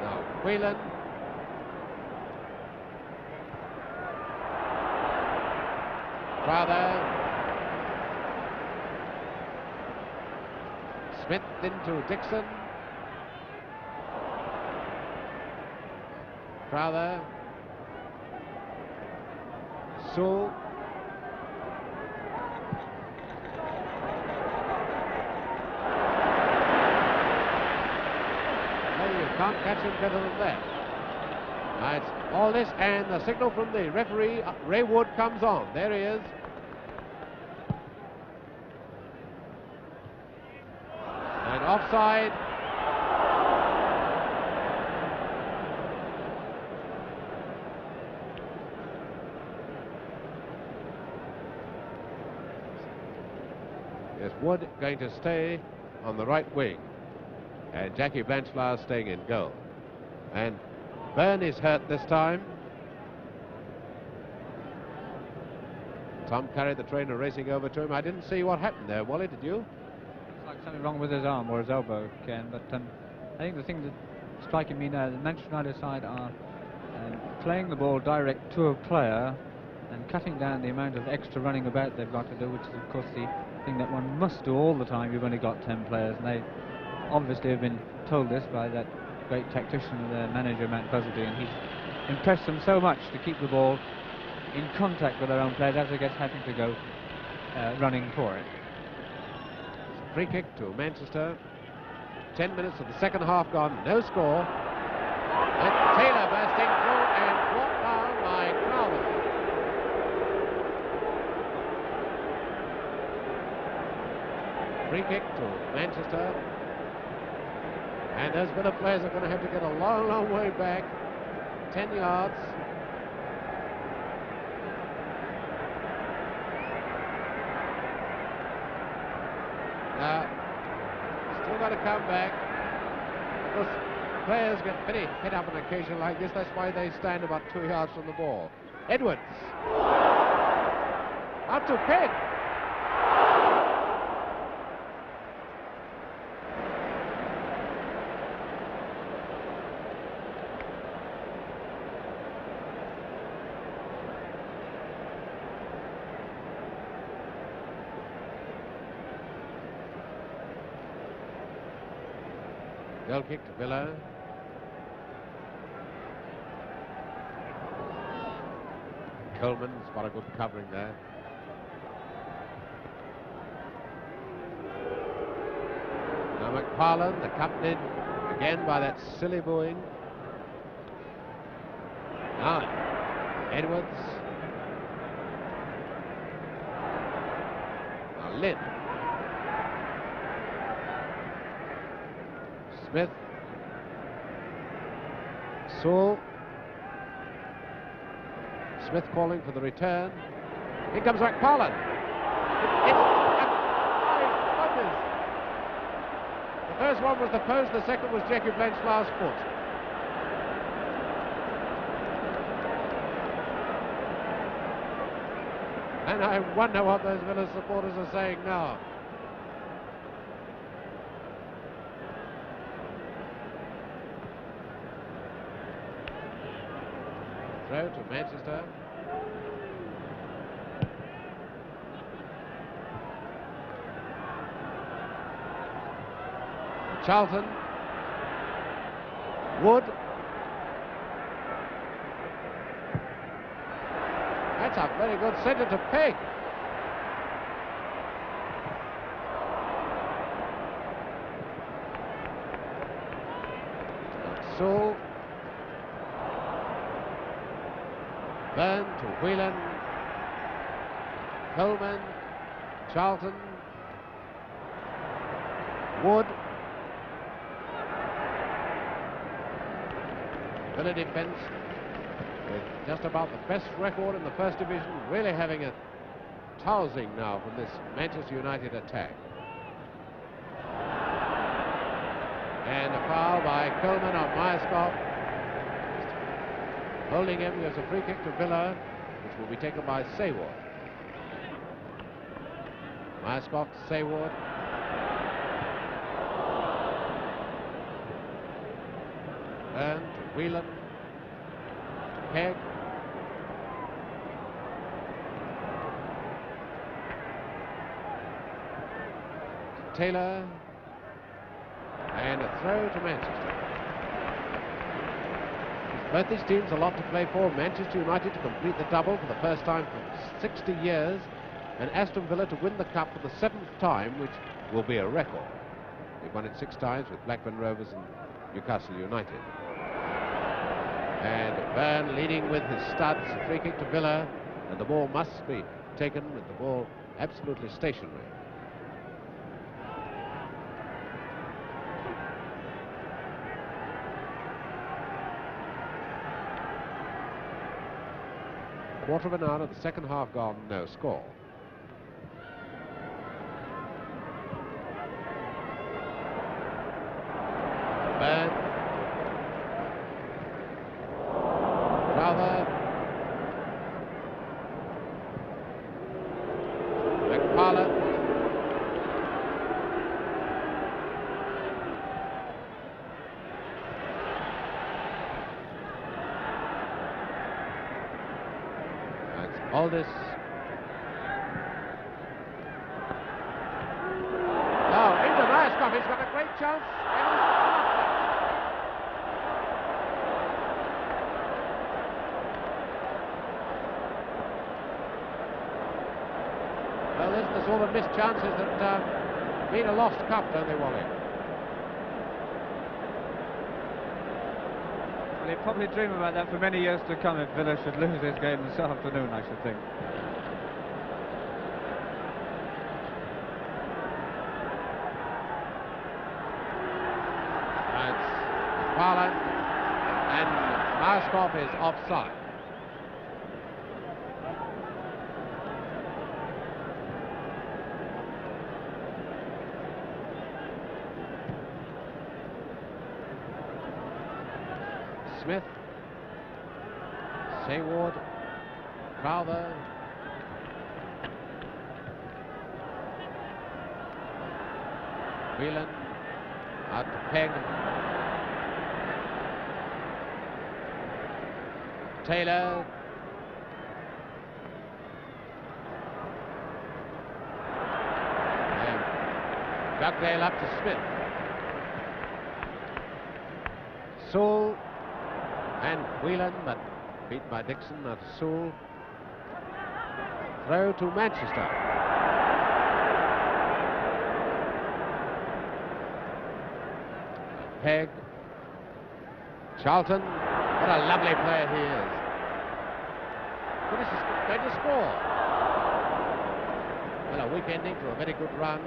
Now Whelan. Crowther. Smith into Dixon. Crowther. Sewell. Well, you can't catch him better than that. Now it's all this, and the signal from the referee. Raywood comes on. There he is. And offside. Yes, Wood going to stay on the right wing, and Jackie Blanchflower staying in goal. And Byrne is hurt this time. Tom Curry, the trainer, racing over to him. I didn't see what happened there, Wally, did you? Looks like something wrong with his arm or his elbow, Ken, but I think the thing that's striking me now, the Manchester United side are playing the ball direct to a player and cutting down the amount of extra running about they've got to do, which is of course the thing that one must do all the time. You've only got 10 players, and they obviously have been told this by that great tactician, their manager Matt Buzzardy, and he's impressed them so much to keep the ball in contact with their own players as they get having to go running for it. Free kick to Manchester. 10 minutes of the second half gone, no score. And Taylor bursting through and brought down by Crowther. Free kick to Manchester. And those Villa players are going to have to get a long, long way back. 10 yards. Now, still got to come back. Of course, players get very hit up on an occasion like this. That's why they stand about 2 yards from the ball. Edwards. Out to Pegg. Goal kick to Villa. Coleman's got a good covering there. Now McFarlane, accompanied again by that silly booing. Now Edwards. Now Lynn. Smith. Sewell. Smith calling for the return. Here comes McFarlane. My goodness. The first one was the post, the second was Jackie Blanch's last foot. And I wonder what those Villa supporters are saying now. Throw to Manchester. Charlton. Wood. That's a very good centre to Pegg. So Byrne to Whelan. Coleman. Charlton. Wood. Villa defence with just about the best record in the First Division, really having a tousing now from this Manchester United attack. And a foul by Coleman on Myerscough. Holding him, there's a free kick to Villa, which will be taken by Sayward. Myerscough to Sayward. Byrne to Whelan. Pegg. Taylor. And a throw to Manchester. Both these teams a lot to play for. Manchester United to complete the double for the first time for 60 years, and Aston Villa to win the cup for the 7th time, which will be a record. They've won it 6 times with Blackburn Rovers and Newcastle United. And Byrne leading with his studs, free kick to Villa, and the ball must be taken with the ball absolutely stationary. Quarter of an hour of the second half gone, no score. Byrne. Crowther. McFarlane. Aldis. Now into Myerscough, he's got a great chance. Well, this is the sort of missed chances that mean a lost cup, don't they, Wally? Well, he'll probably dream about that for many years to come if Villa should lose this game this afternoon, I should think. That's Farland, and Myerscough is offside. Smith, Sayward, Crowther, Whelan, out to Pegg, Taylor, and Dugdale up to Smith. Sewell and Whelan, but beaten by Dixon. Now to Sewell. Throw to Manchester. Pegg. Charlton. What a lovely player he is. This is going to score. Well, a weak ending to a very good run.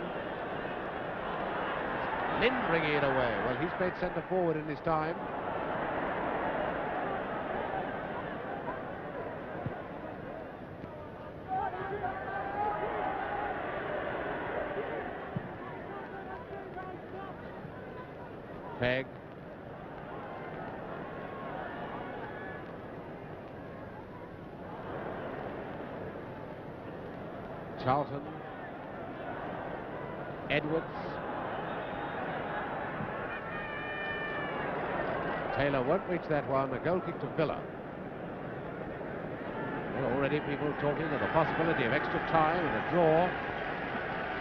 Lynn bringing it away. Well, he's played centre forward in his time. Pegg. Charlton. Edwards. Taylor won't reach that one. A goal kick to Villa. Well, already people talking of the possibility of extra time and a draw.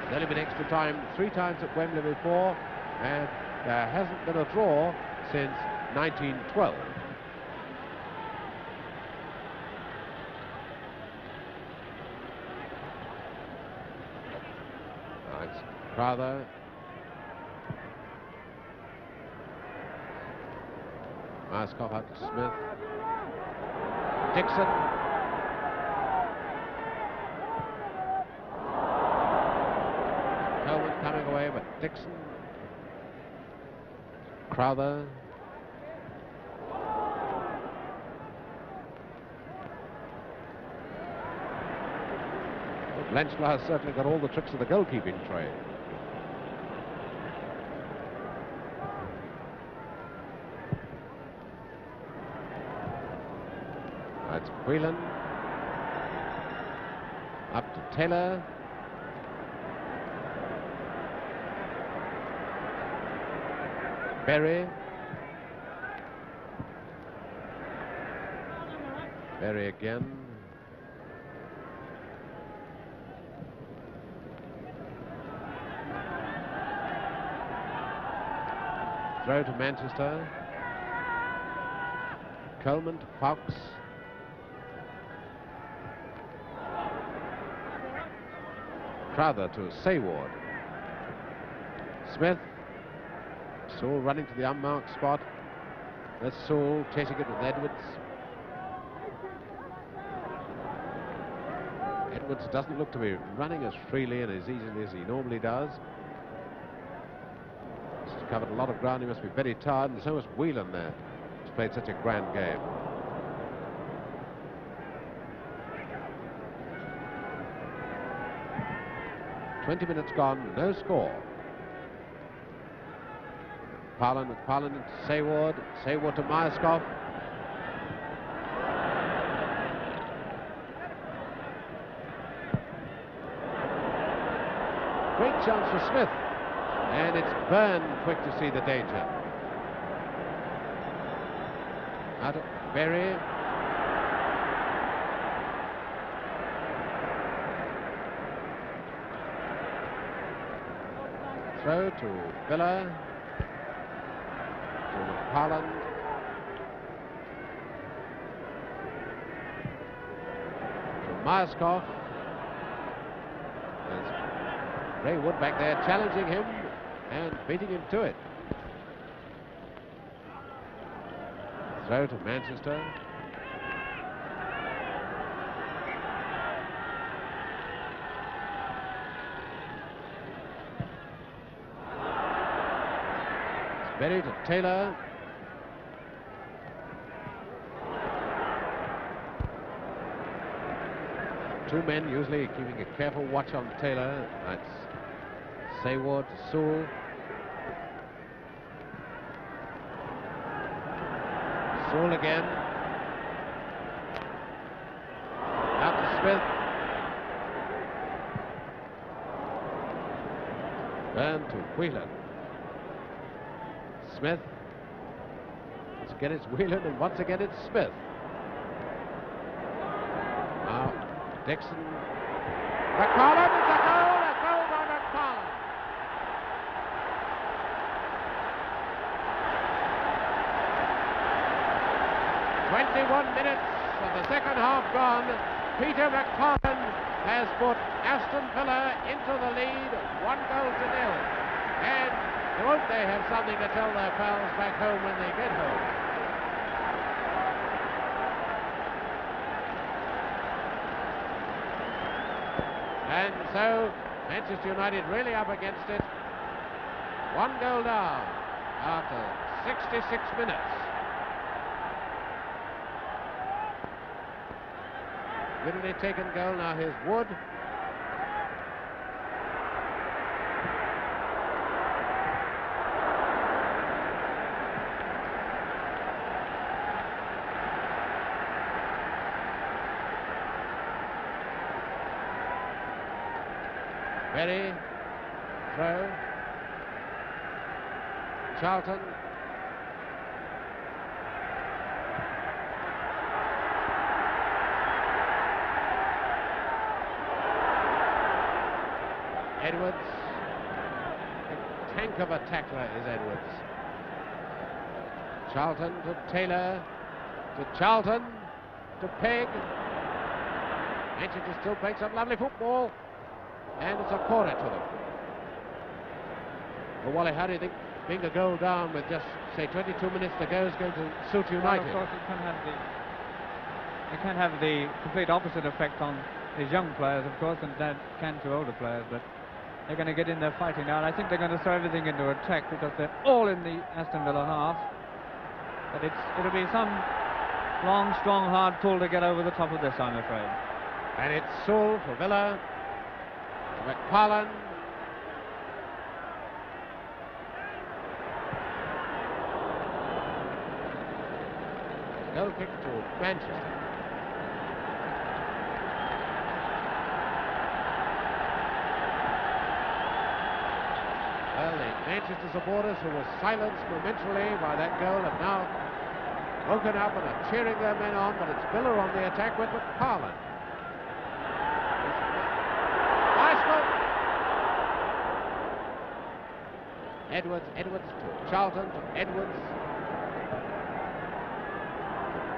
There's only been extra time 3 times at Wembley before, and there hasn't been a draw since 1912. It's Crowther. Maskov out to Smith. Dixon. Coleman coming away, but Dixon. Crowther. Blanchflower has certainly got all the tricks of the goalkeeping trade. That's Whelan. Up to Taylor. Berry. Berry again. Throw to Manchester. Coleman to Fox. Crowther to Sayward. Smith. Sewell running to the unmarked spot. That's Sewell chasing it with Edwards. Edwards doesn't look to be running as freely and as easily as he normally does. He's covered a lot of ground. He must be very tired, and so is Whelan there. He's played such a grand game. "20 minutes gone, no score." Parlin into Sayward. Sayward to Myerscough. Great chance for Smith. And it's Byrne quick to see the danger. Out of Berry. Throw to Villa. To Parlin. To Myerscough. There's Ray Wood back there challenging him and beating him to it. Throw to Manchester. Berry to Taylor. Two men usually keeping a careful watch on Taylor. That's Sayward to Sewell. Sewell again. Out to Smith. Byrne to Whelan. Smith. Once again it's Whelan, and once again it's Smith. Now Dixon. McCollum, it's a goal by McCollum. 21 minutes of the second half gone. Peter McFarlane has put Aston Villa into the lead, 1-0. And won't they have something to tell their pals back home when they get home? And so Manchester United really up against it. 1 goal down after 66 minutes. Winningly taken goal. Now here's Wood. Berry, throw. Charlton. Edwards. A tank of a tackler is Edwards. Charlton to Taylor. To Charlton. To Pegg. Manchester still playing some lovely football. And it's a corner to them. Well, Wally, how do you think being a goal down with just, say, 22 minutes to go is going to suit United? Well, of course, it can have the complete opposite effect on these young players, of course, and that can to older players, but they're going to get in there fighting now, and I think they're going to throw everything into attack because they're all in the Aston Villa half. But it'll be some long, strong, hard pull to get over the top of this, I'm afraid. And it's Sewell for Villa. McFarlane. Goal kick to Manchester. Well, the Manchester supporters who were silenced momentarily by that goal have now woken up and are cheering their men on, but it's Villa on the attack with McFarlane. Edwards to Charlton, to Edwards.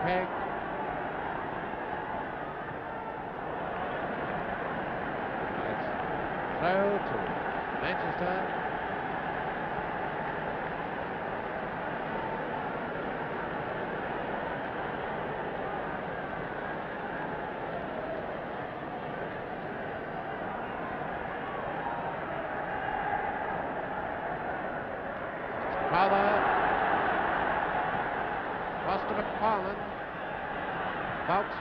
Pegg. Throw to Manchester. Cross to McFarlane.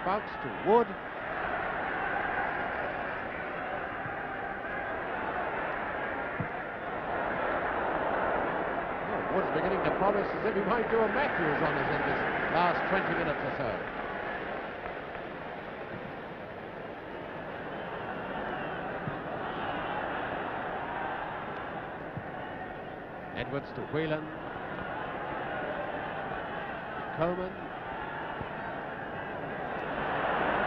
Fouts to Wood. Oh, Wood's beginning to promise as if he might do a Matthews on us in this last 20 minutes or so. Edwards to Whelan. Coleman.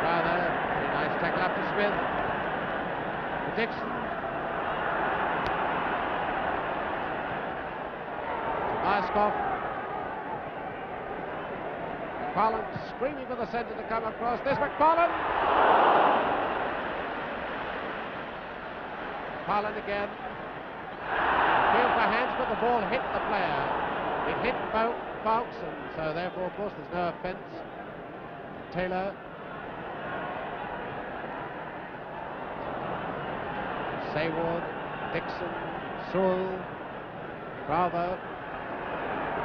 Rather, very nice tackle up to Smith. To Dixon. To Myskov. McFarlane screaming for the centre to come across. There's McFarlane. McFarlane again. Feel for hands, but the ball hit the player. It hit Fouts, and so therefore, of course, there's no offence. Taylor. Sayward, Dixon, Sewell, Bravo.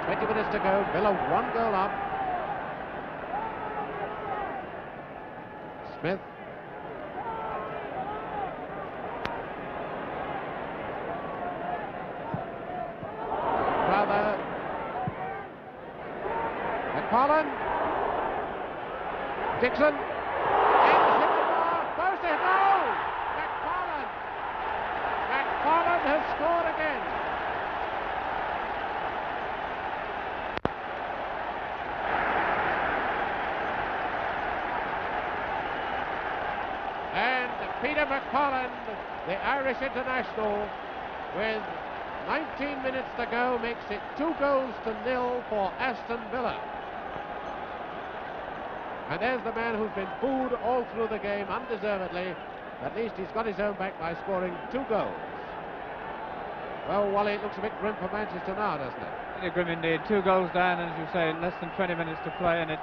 20 minutes to go. Villa 1 goal up. Smith. McFarlane. Dixon. And hit the bar. Post it. No! McFarlane. McFarlane has scored again. And Peter McFarlane, the Irish international, with 19 minutes to go, makes it 2-0 for Aston Villa. And there's the man who's been booed all through the game, undeservedly. At least he's got his own back by scoring 2 goals. Well, Wally, it looks a bit grim for Manchester now, doesn't it? Very grim indeed. 2 goals down, as you say, in less than 20 minutes to play, and it's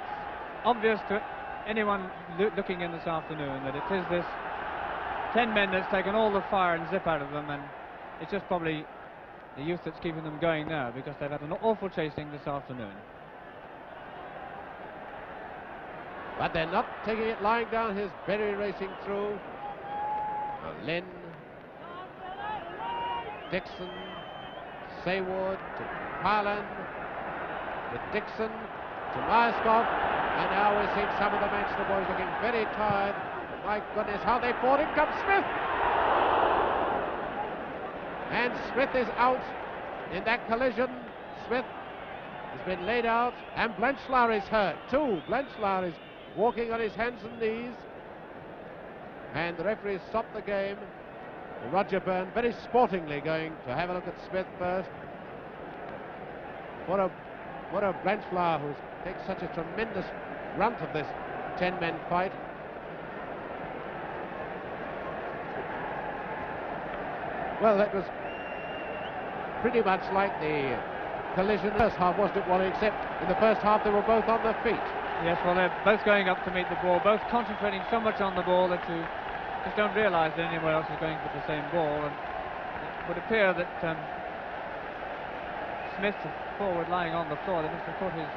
obvious to anyone looking in this afternoon that it is this 10 men that's taken all the fire and zip out of them, and it's just probably the youth that's keeping them going now, because they've had an awful chasing this afternoon. But they're not taking it lying down. Here's Berry racing through. Lynn, Dixon, Sayward to Parland, to Dixon, to Myerscough, and now we're seeing some of the Manchester boys looking very tired. My goodness, how they fought. In comes Smith! And Smith is out in that collision. Smith has been laid out, and Blanchflower is hurt too. Blanchflower is walking on his hands and knees, and the referee stopped the game. Roger Byrne very sportingly going to have a look at Smith first. What a Blanchflower who's takes such a tremendous brunt of this 10-men fight. Well, that was pretty much like the collision in the first half, wasn't it, Wally? Except in the first half they were both on their feet. Yes, well, they're both going up to meet the ball, both concentrating so much on the ball that you just don't realise that anyone else is going for the same ball. And it would appear that Smith, forward, lying on the floor, they must have put his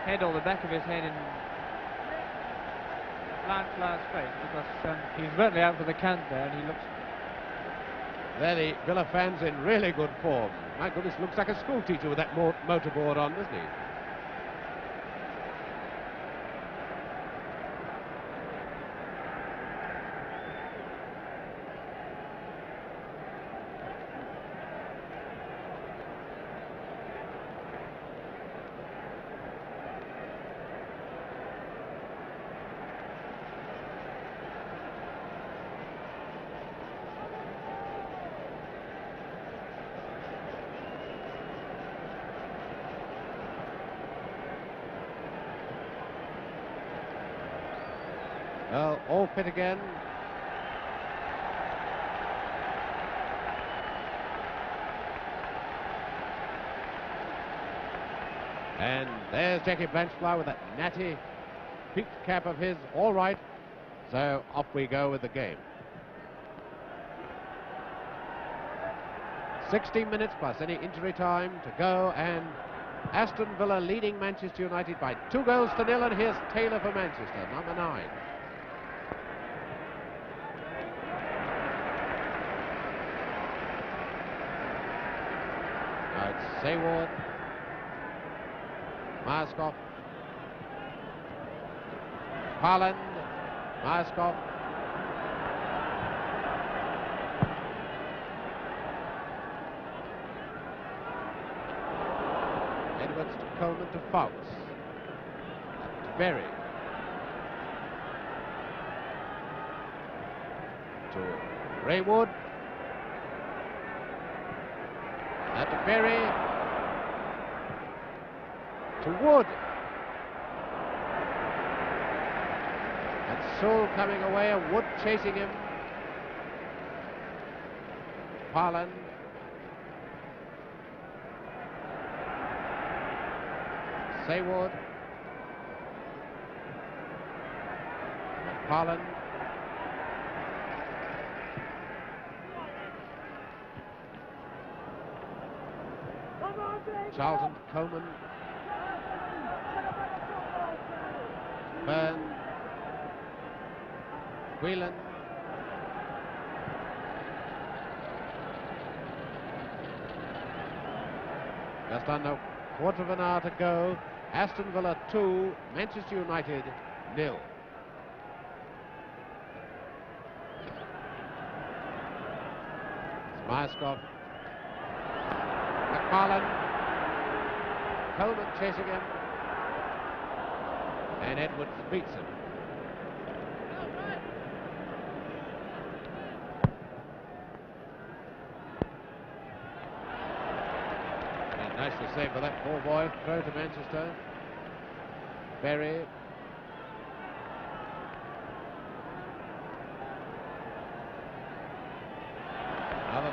head or the back of his head in Blanchflower's face, because he's certainly out for the count there, and he looks... There the Villa fans in really good form. My goodness, looks like a school teacher with that motorboard on, doesn't he? Well, all fit again. And there's Jackie Blanchflower with that natty peaked cap of his. All right, so off we go with the game. 16 minutes plus any injury time to go, and Aston Villa leading Manchester United by 2 goals to 0, and here's Taylor for Manchester, number 9. Now it's Sayward, Myerscough, Parland, Myerscough, Edwards to Coleman to Fowles, to Berry, to Raywood, and to Berry, to Wood, and Sewell coming away, and Wood chasing him. Parland, Sayward, Parland, Charlton, Coleman, Byrne, Whelan, just under a quarter of an hour to go. Aston Villa 2, Manchester United 0. Myerscough, McFarlane, Coleman chasing him, and Edwards beats him. And nicely saved by that poor boy. Throw to Manchester. Berry.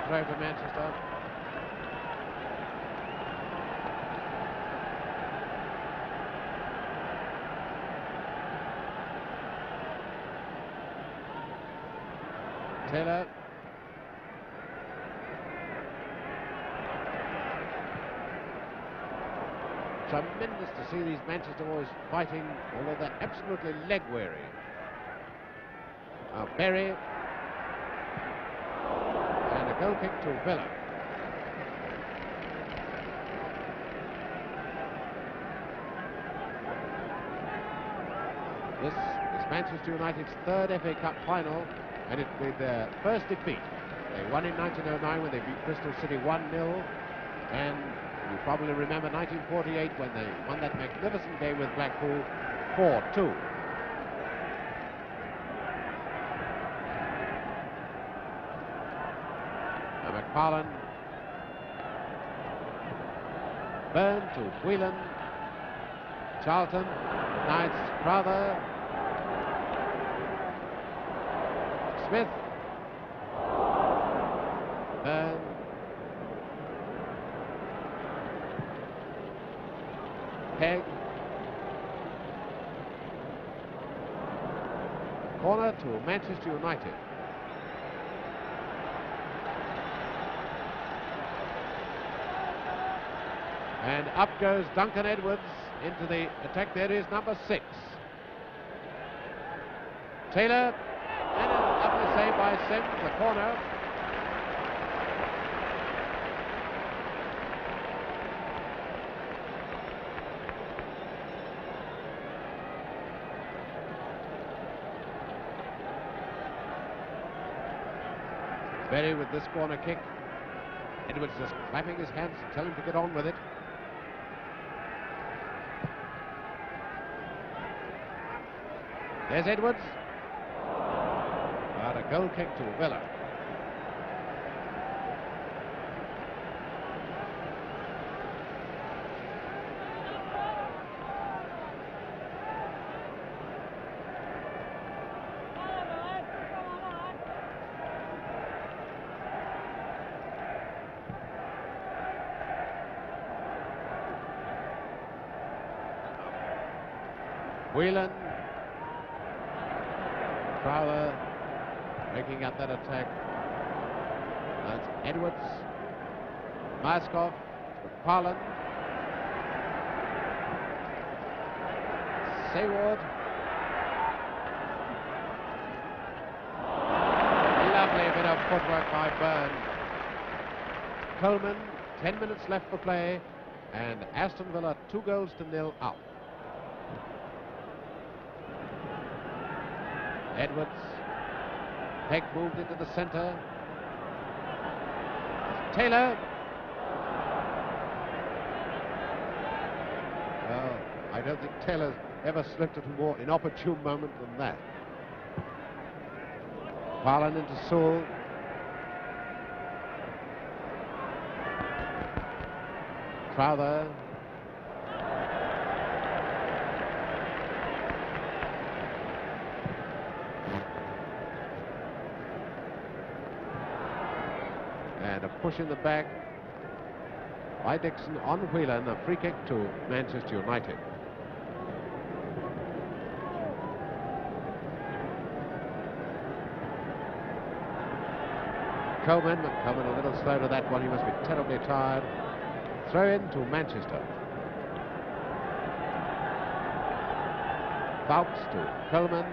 throw to Manchester. Taylor. Tremendous to see these Manchester boys fighting, although they're absolutely leg weary. Berry. And a goal kick to Villa. This is Manchester United's third FA Cup final, and it will be their first defeat. They won in 1909 when they beat Bristol City 1-0, and you probably remember 1948 when they won that magnificent game with Blackpool 4-2. McFarlane. Byrne to Whelan. Charlton. Knights. Crowther. Smith. Byrne. Pegg. Corner to Manchester United. And up goes Duncan Edwards into the attack. There is number 6. Taylor, and a lovely save by Sims, the corner. Berry with this corner kick. Edwards just clapping his hands and telling him to get on with it. There's Edwards. But a goal kick to Villa. Whelan. Crowther breaking up that attack. That's Edwards. Maskov. McFarlane. Sayward. Lovely bit of footwork by Byrne. Coleman, 10 minutes left for play, and Aston Villa 2-0 up. Edwards. Pegg moved into the centre. Taylor. Well, I don't think Taylor's ever slipped at a more inopportune moment than that. Farland into Sewell. Crowther. And a push in the back by Dixon on Whelan, a free kick to Manchester United. Coleman a little slow to that one, he must be terribly tired. Throw in to Manchester. Fouts to Coleman.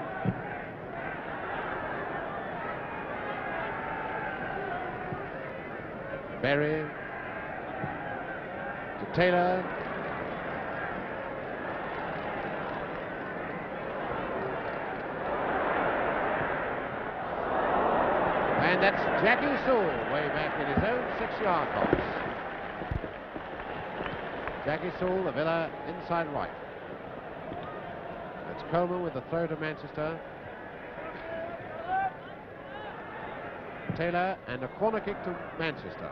Berry to Taylor. And that's Jackie Sewell way back in his own 6-yard box. Jackie Sewell, the Villa inside right. That's Coleman with the throw to Manchester. Taylor and a corner kick to Manchester.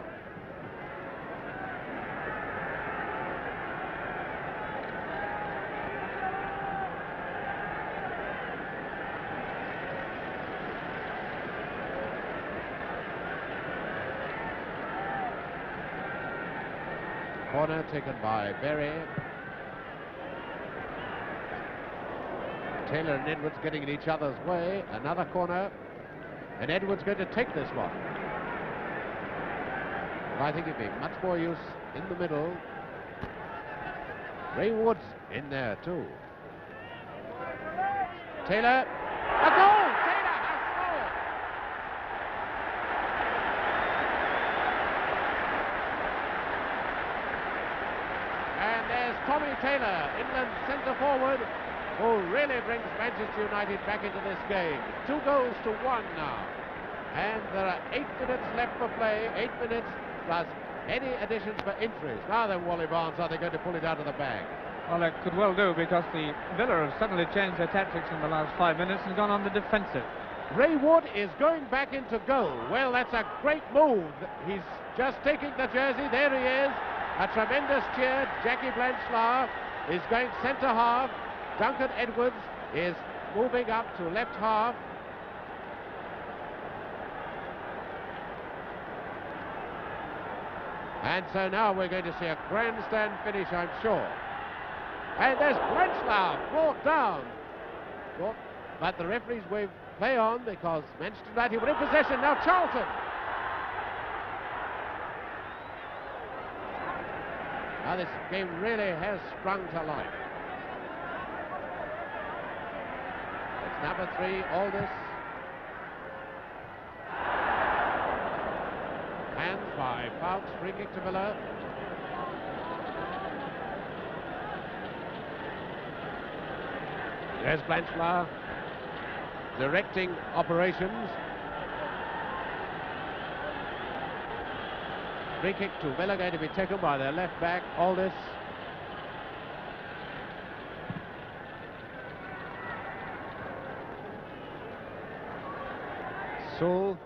Corner taken by Berry. Taylor and Edwards getting in each other's way. Another corner. And Edwards going to take this one. But I think it'd be much more use in the middle. Ray Wood's in there too. Taylor. A goal! Taylor has scored! And there's Tommy Taylor, England's centre forward, who really brings Manchester United back into this game. 2 goals to 1 now. And there are 8 minutes left for play, 8 minutes plus any additions for injuries. Now then, Wally Barnes, are they going to pull it out of the bag? Well, it could well do, because the Villa have suddenly changed their tactics in the last 5 minutes and gone on the defensive. Ray Wood is going back into goal. Well, that's a great move. He's just taking the jersey. There he is. A tremendous cheer. Jackie Blanchard is going centre half. Duncan Edwards is moving up to left half. And so now we're going to see a grandstand finish, I'm sure. And there's Blanchard brought down. But the referees wave play on because Manchester United were in possession. Now Charlton. Now this game really has sprung to life. It's number 3, Aldous. Hands by Fouts, free kick to Villa. There's Blanchard directing operations. Free kick to Villa, going to be taken by their left back, Aldous. Sewell.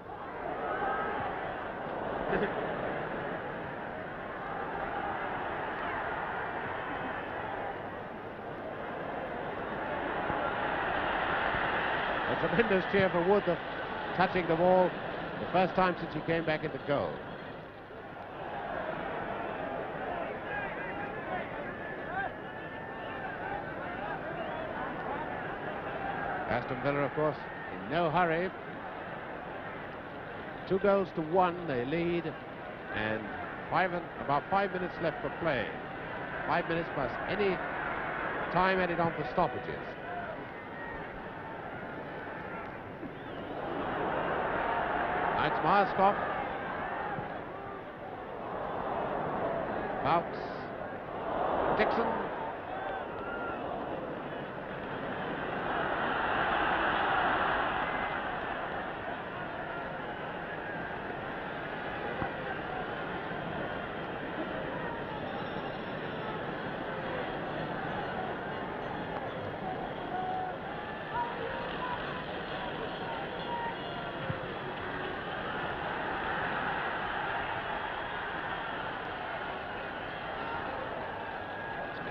A tremendous cheer for Wood, touching the ball the first time since he came back into goal. Aston Villa, of course, in no hurry. 2 goals to 1, they lead, and about 5 minutes left for play. 5 minutes plus any time added on for stoppages. It's Myerscough. Fouts. Dixon.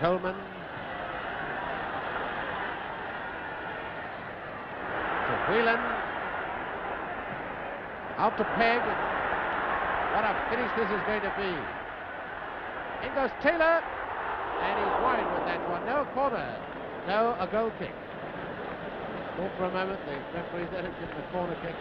Coleman to Whelan, out to Pegg. What a finish this is going to be. In goes Taylor, and he's wide with that one. No corner, no, a goal kick. Thought for a moment the referee let him give the corner kick.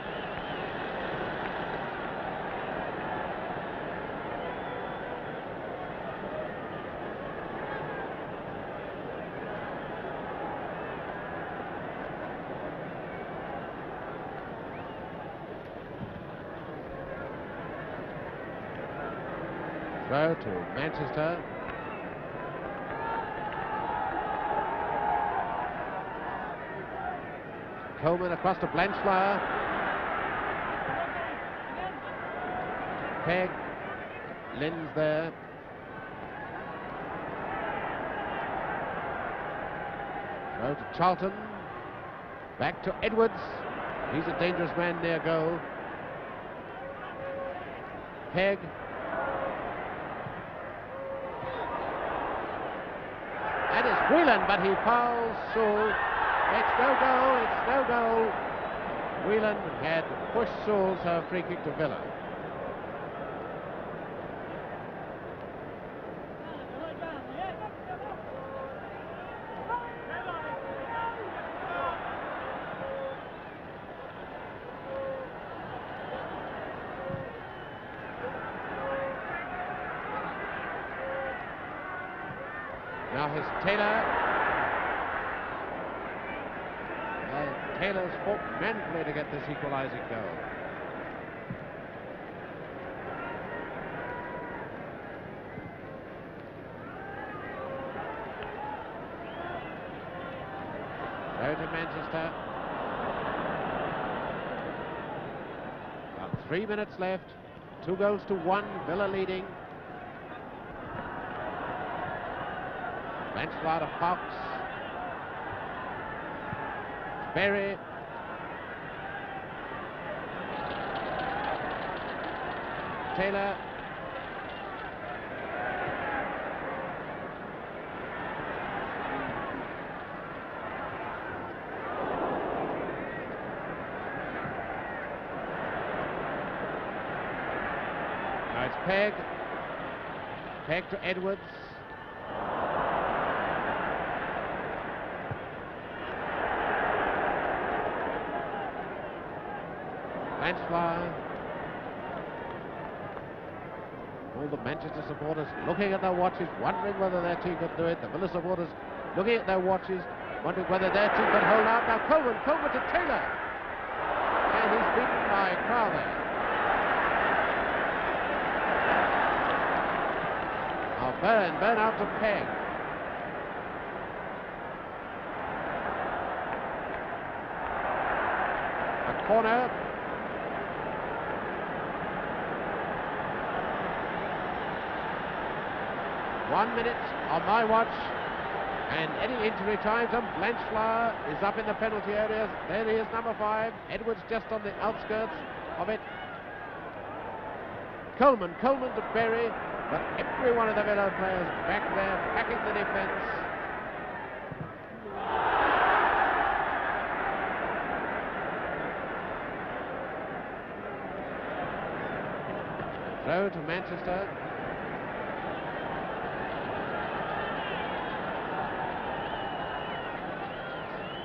Throw to Manchester. Coleman across to Blanchard. Pegg. Lynn's there. Throw to Charlton. Back to Edwards. He's a dangerous man near goal. Pegg. And it's Whelan, but he fouls Sewell. It's no goal, it's no goal. Whelan had pushed Sewell, so free kick to Villa. Now here's Taylor. Well, Taylor's fought manfully to get this equalising goal. Go to Manchester. About 3 minutes left. 2-1, Villa leading. Bench fly to Fox. Berry. Taylor. Now it's Pegg. Pegg to Edwards. Fly. All the Manchester supporters looking at their watches, wondering whether their team could do it. The Villa supporters looking at their watches, wondering whether their team could hold out. Now Coleman to Taylor. And he's beaten by Crowther. Now Burn out to Pegg. A corner. 1 minute on my watch, and any injury times, and Blanchflower is up in the penalty area. There he is, number 5. Edwards just on the outskirts of it. Coleman to Berry, but every one of the Villa players back there, backing the defence. Throw to Manchester.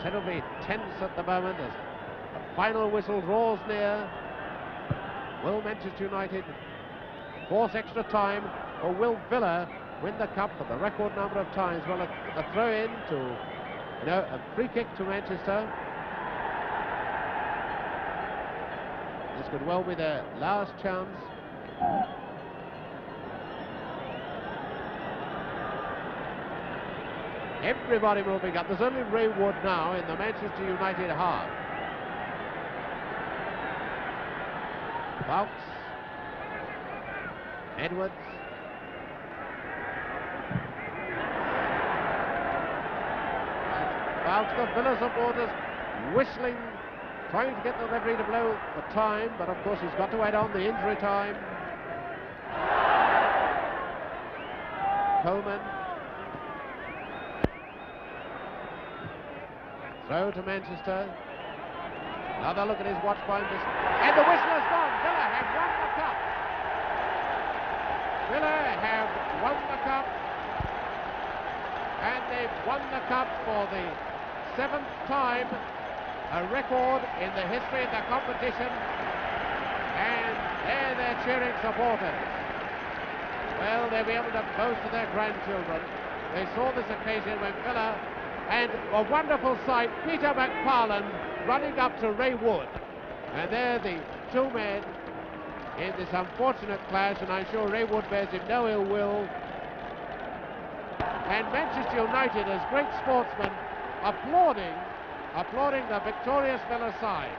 Terribly tense at the moment as the final whistle draws near. Will Manchester United force extra time, or will Villa win the cup for the record number of times? Well, a throw-in to, a free kick to Manchester. This could well be their last chance. Everybody moving up. There's only Ray Wood now in the Manchester United half. Fox. Edwards. Fox, the Villa supporters whistling, trying to get the referee to blow the time, but of course he's got to add on the injury time. Coleman. Throw to Manchester. Another look at his watch behind this. And the whistle has gone. Villa have won the cup. Villa have won the cup. And they've won the cup for the 7th time. A record in the history of the competition. And there they're cheering supporters. Well, they'll be able to boast to their grandchildren. They saw this occasion when Villa, and a wonderful sight, Peter McFarlane running up to Ray Wood. And there the two men in this unfortunate clash, and I'm sure Ray Wood bears him no ill will. And Manchester United, as great sportsmen, applauding the victorious Villa side.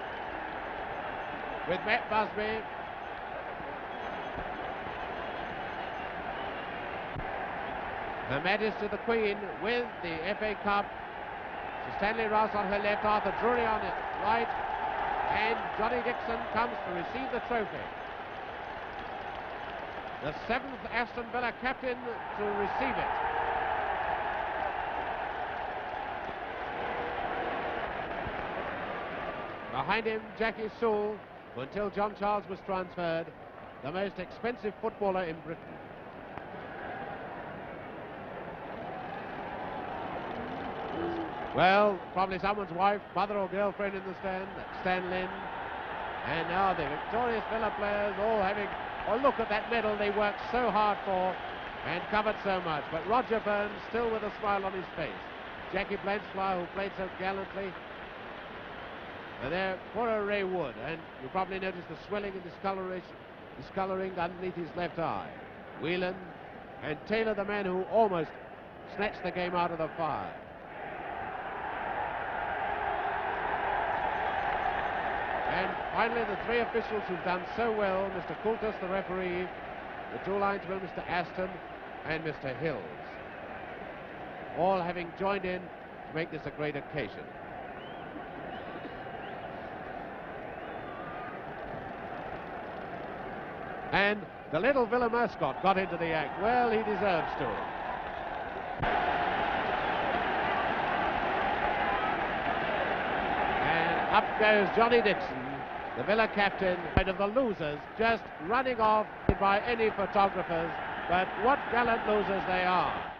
With Matt Busby. Her Majesty the Queen with the FA Cup. Sir Stanley Rouse on her left, Arthur Drury on it right, and Johnny Dixon comes to receive the trophy. The 7th Aston Villa captain to receive it. Behind him, Jackie Sewell, who until John Charles was transferred, the most expensive footballer in Britain. Well, probably someone's wife, mother or girlfriend in the stand, Stan Lynn. And now the victorious Villa players all having a look at that medal they worked so hard for. and covered so much. But Roger Burns still with a smile on his face. Jackie Blanchflower, who played so gallantly. And there, poor Ray Wood, and you probably noticed the swelling and discoloring underneath his left eye. Whelan and Taylor, the man who almost snatched the game out of the fire. And finally, the three officials who've done so well, Mr. Coultus, the referee, the two linesmen, Mr. Aston and Mr. Hills, all having joined in to make this a great occasion. And the little Villa mascot got into the act. Well, he deserves to. And up goes Johnny Dixon, the Villa captain, and of the losers, just running off by any photographers. But what gallant losers they are.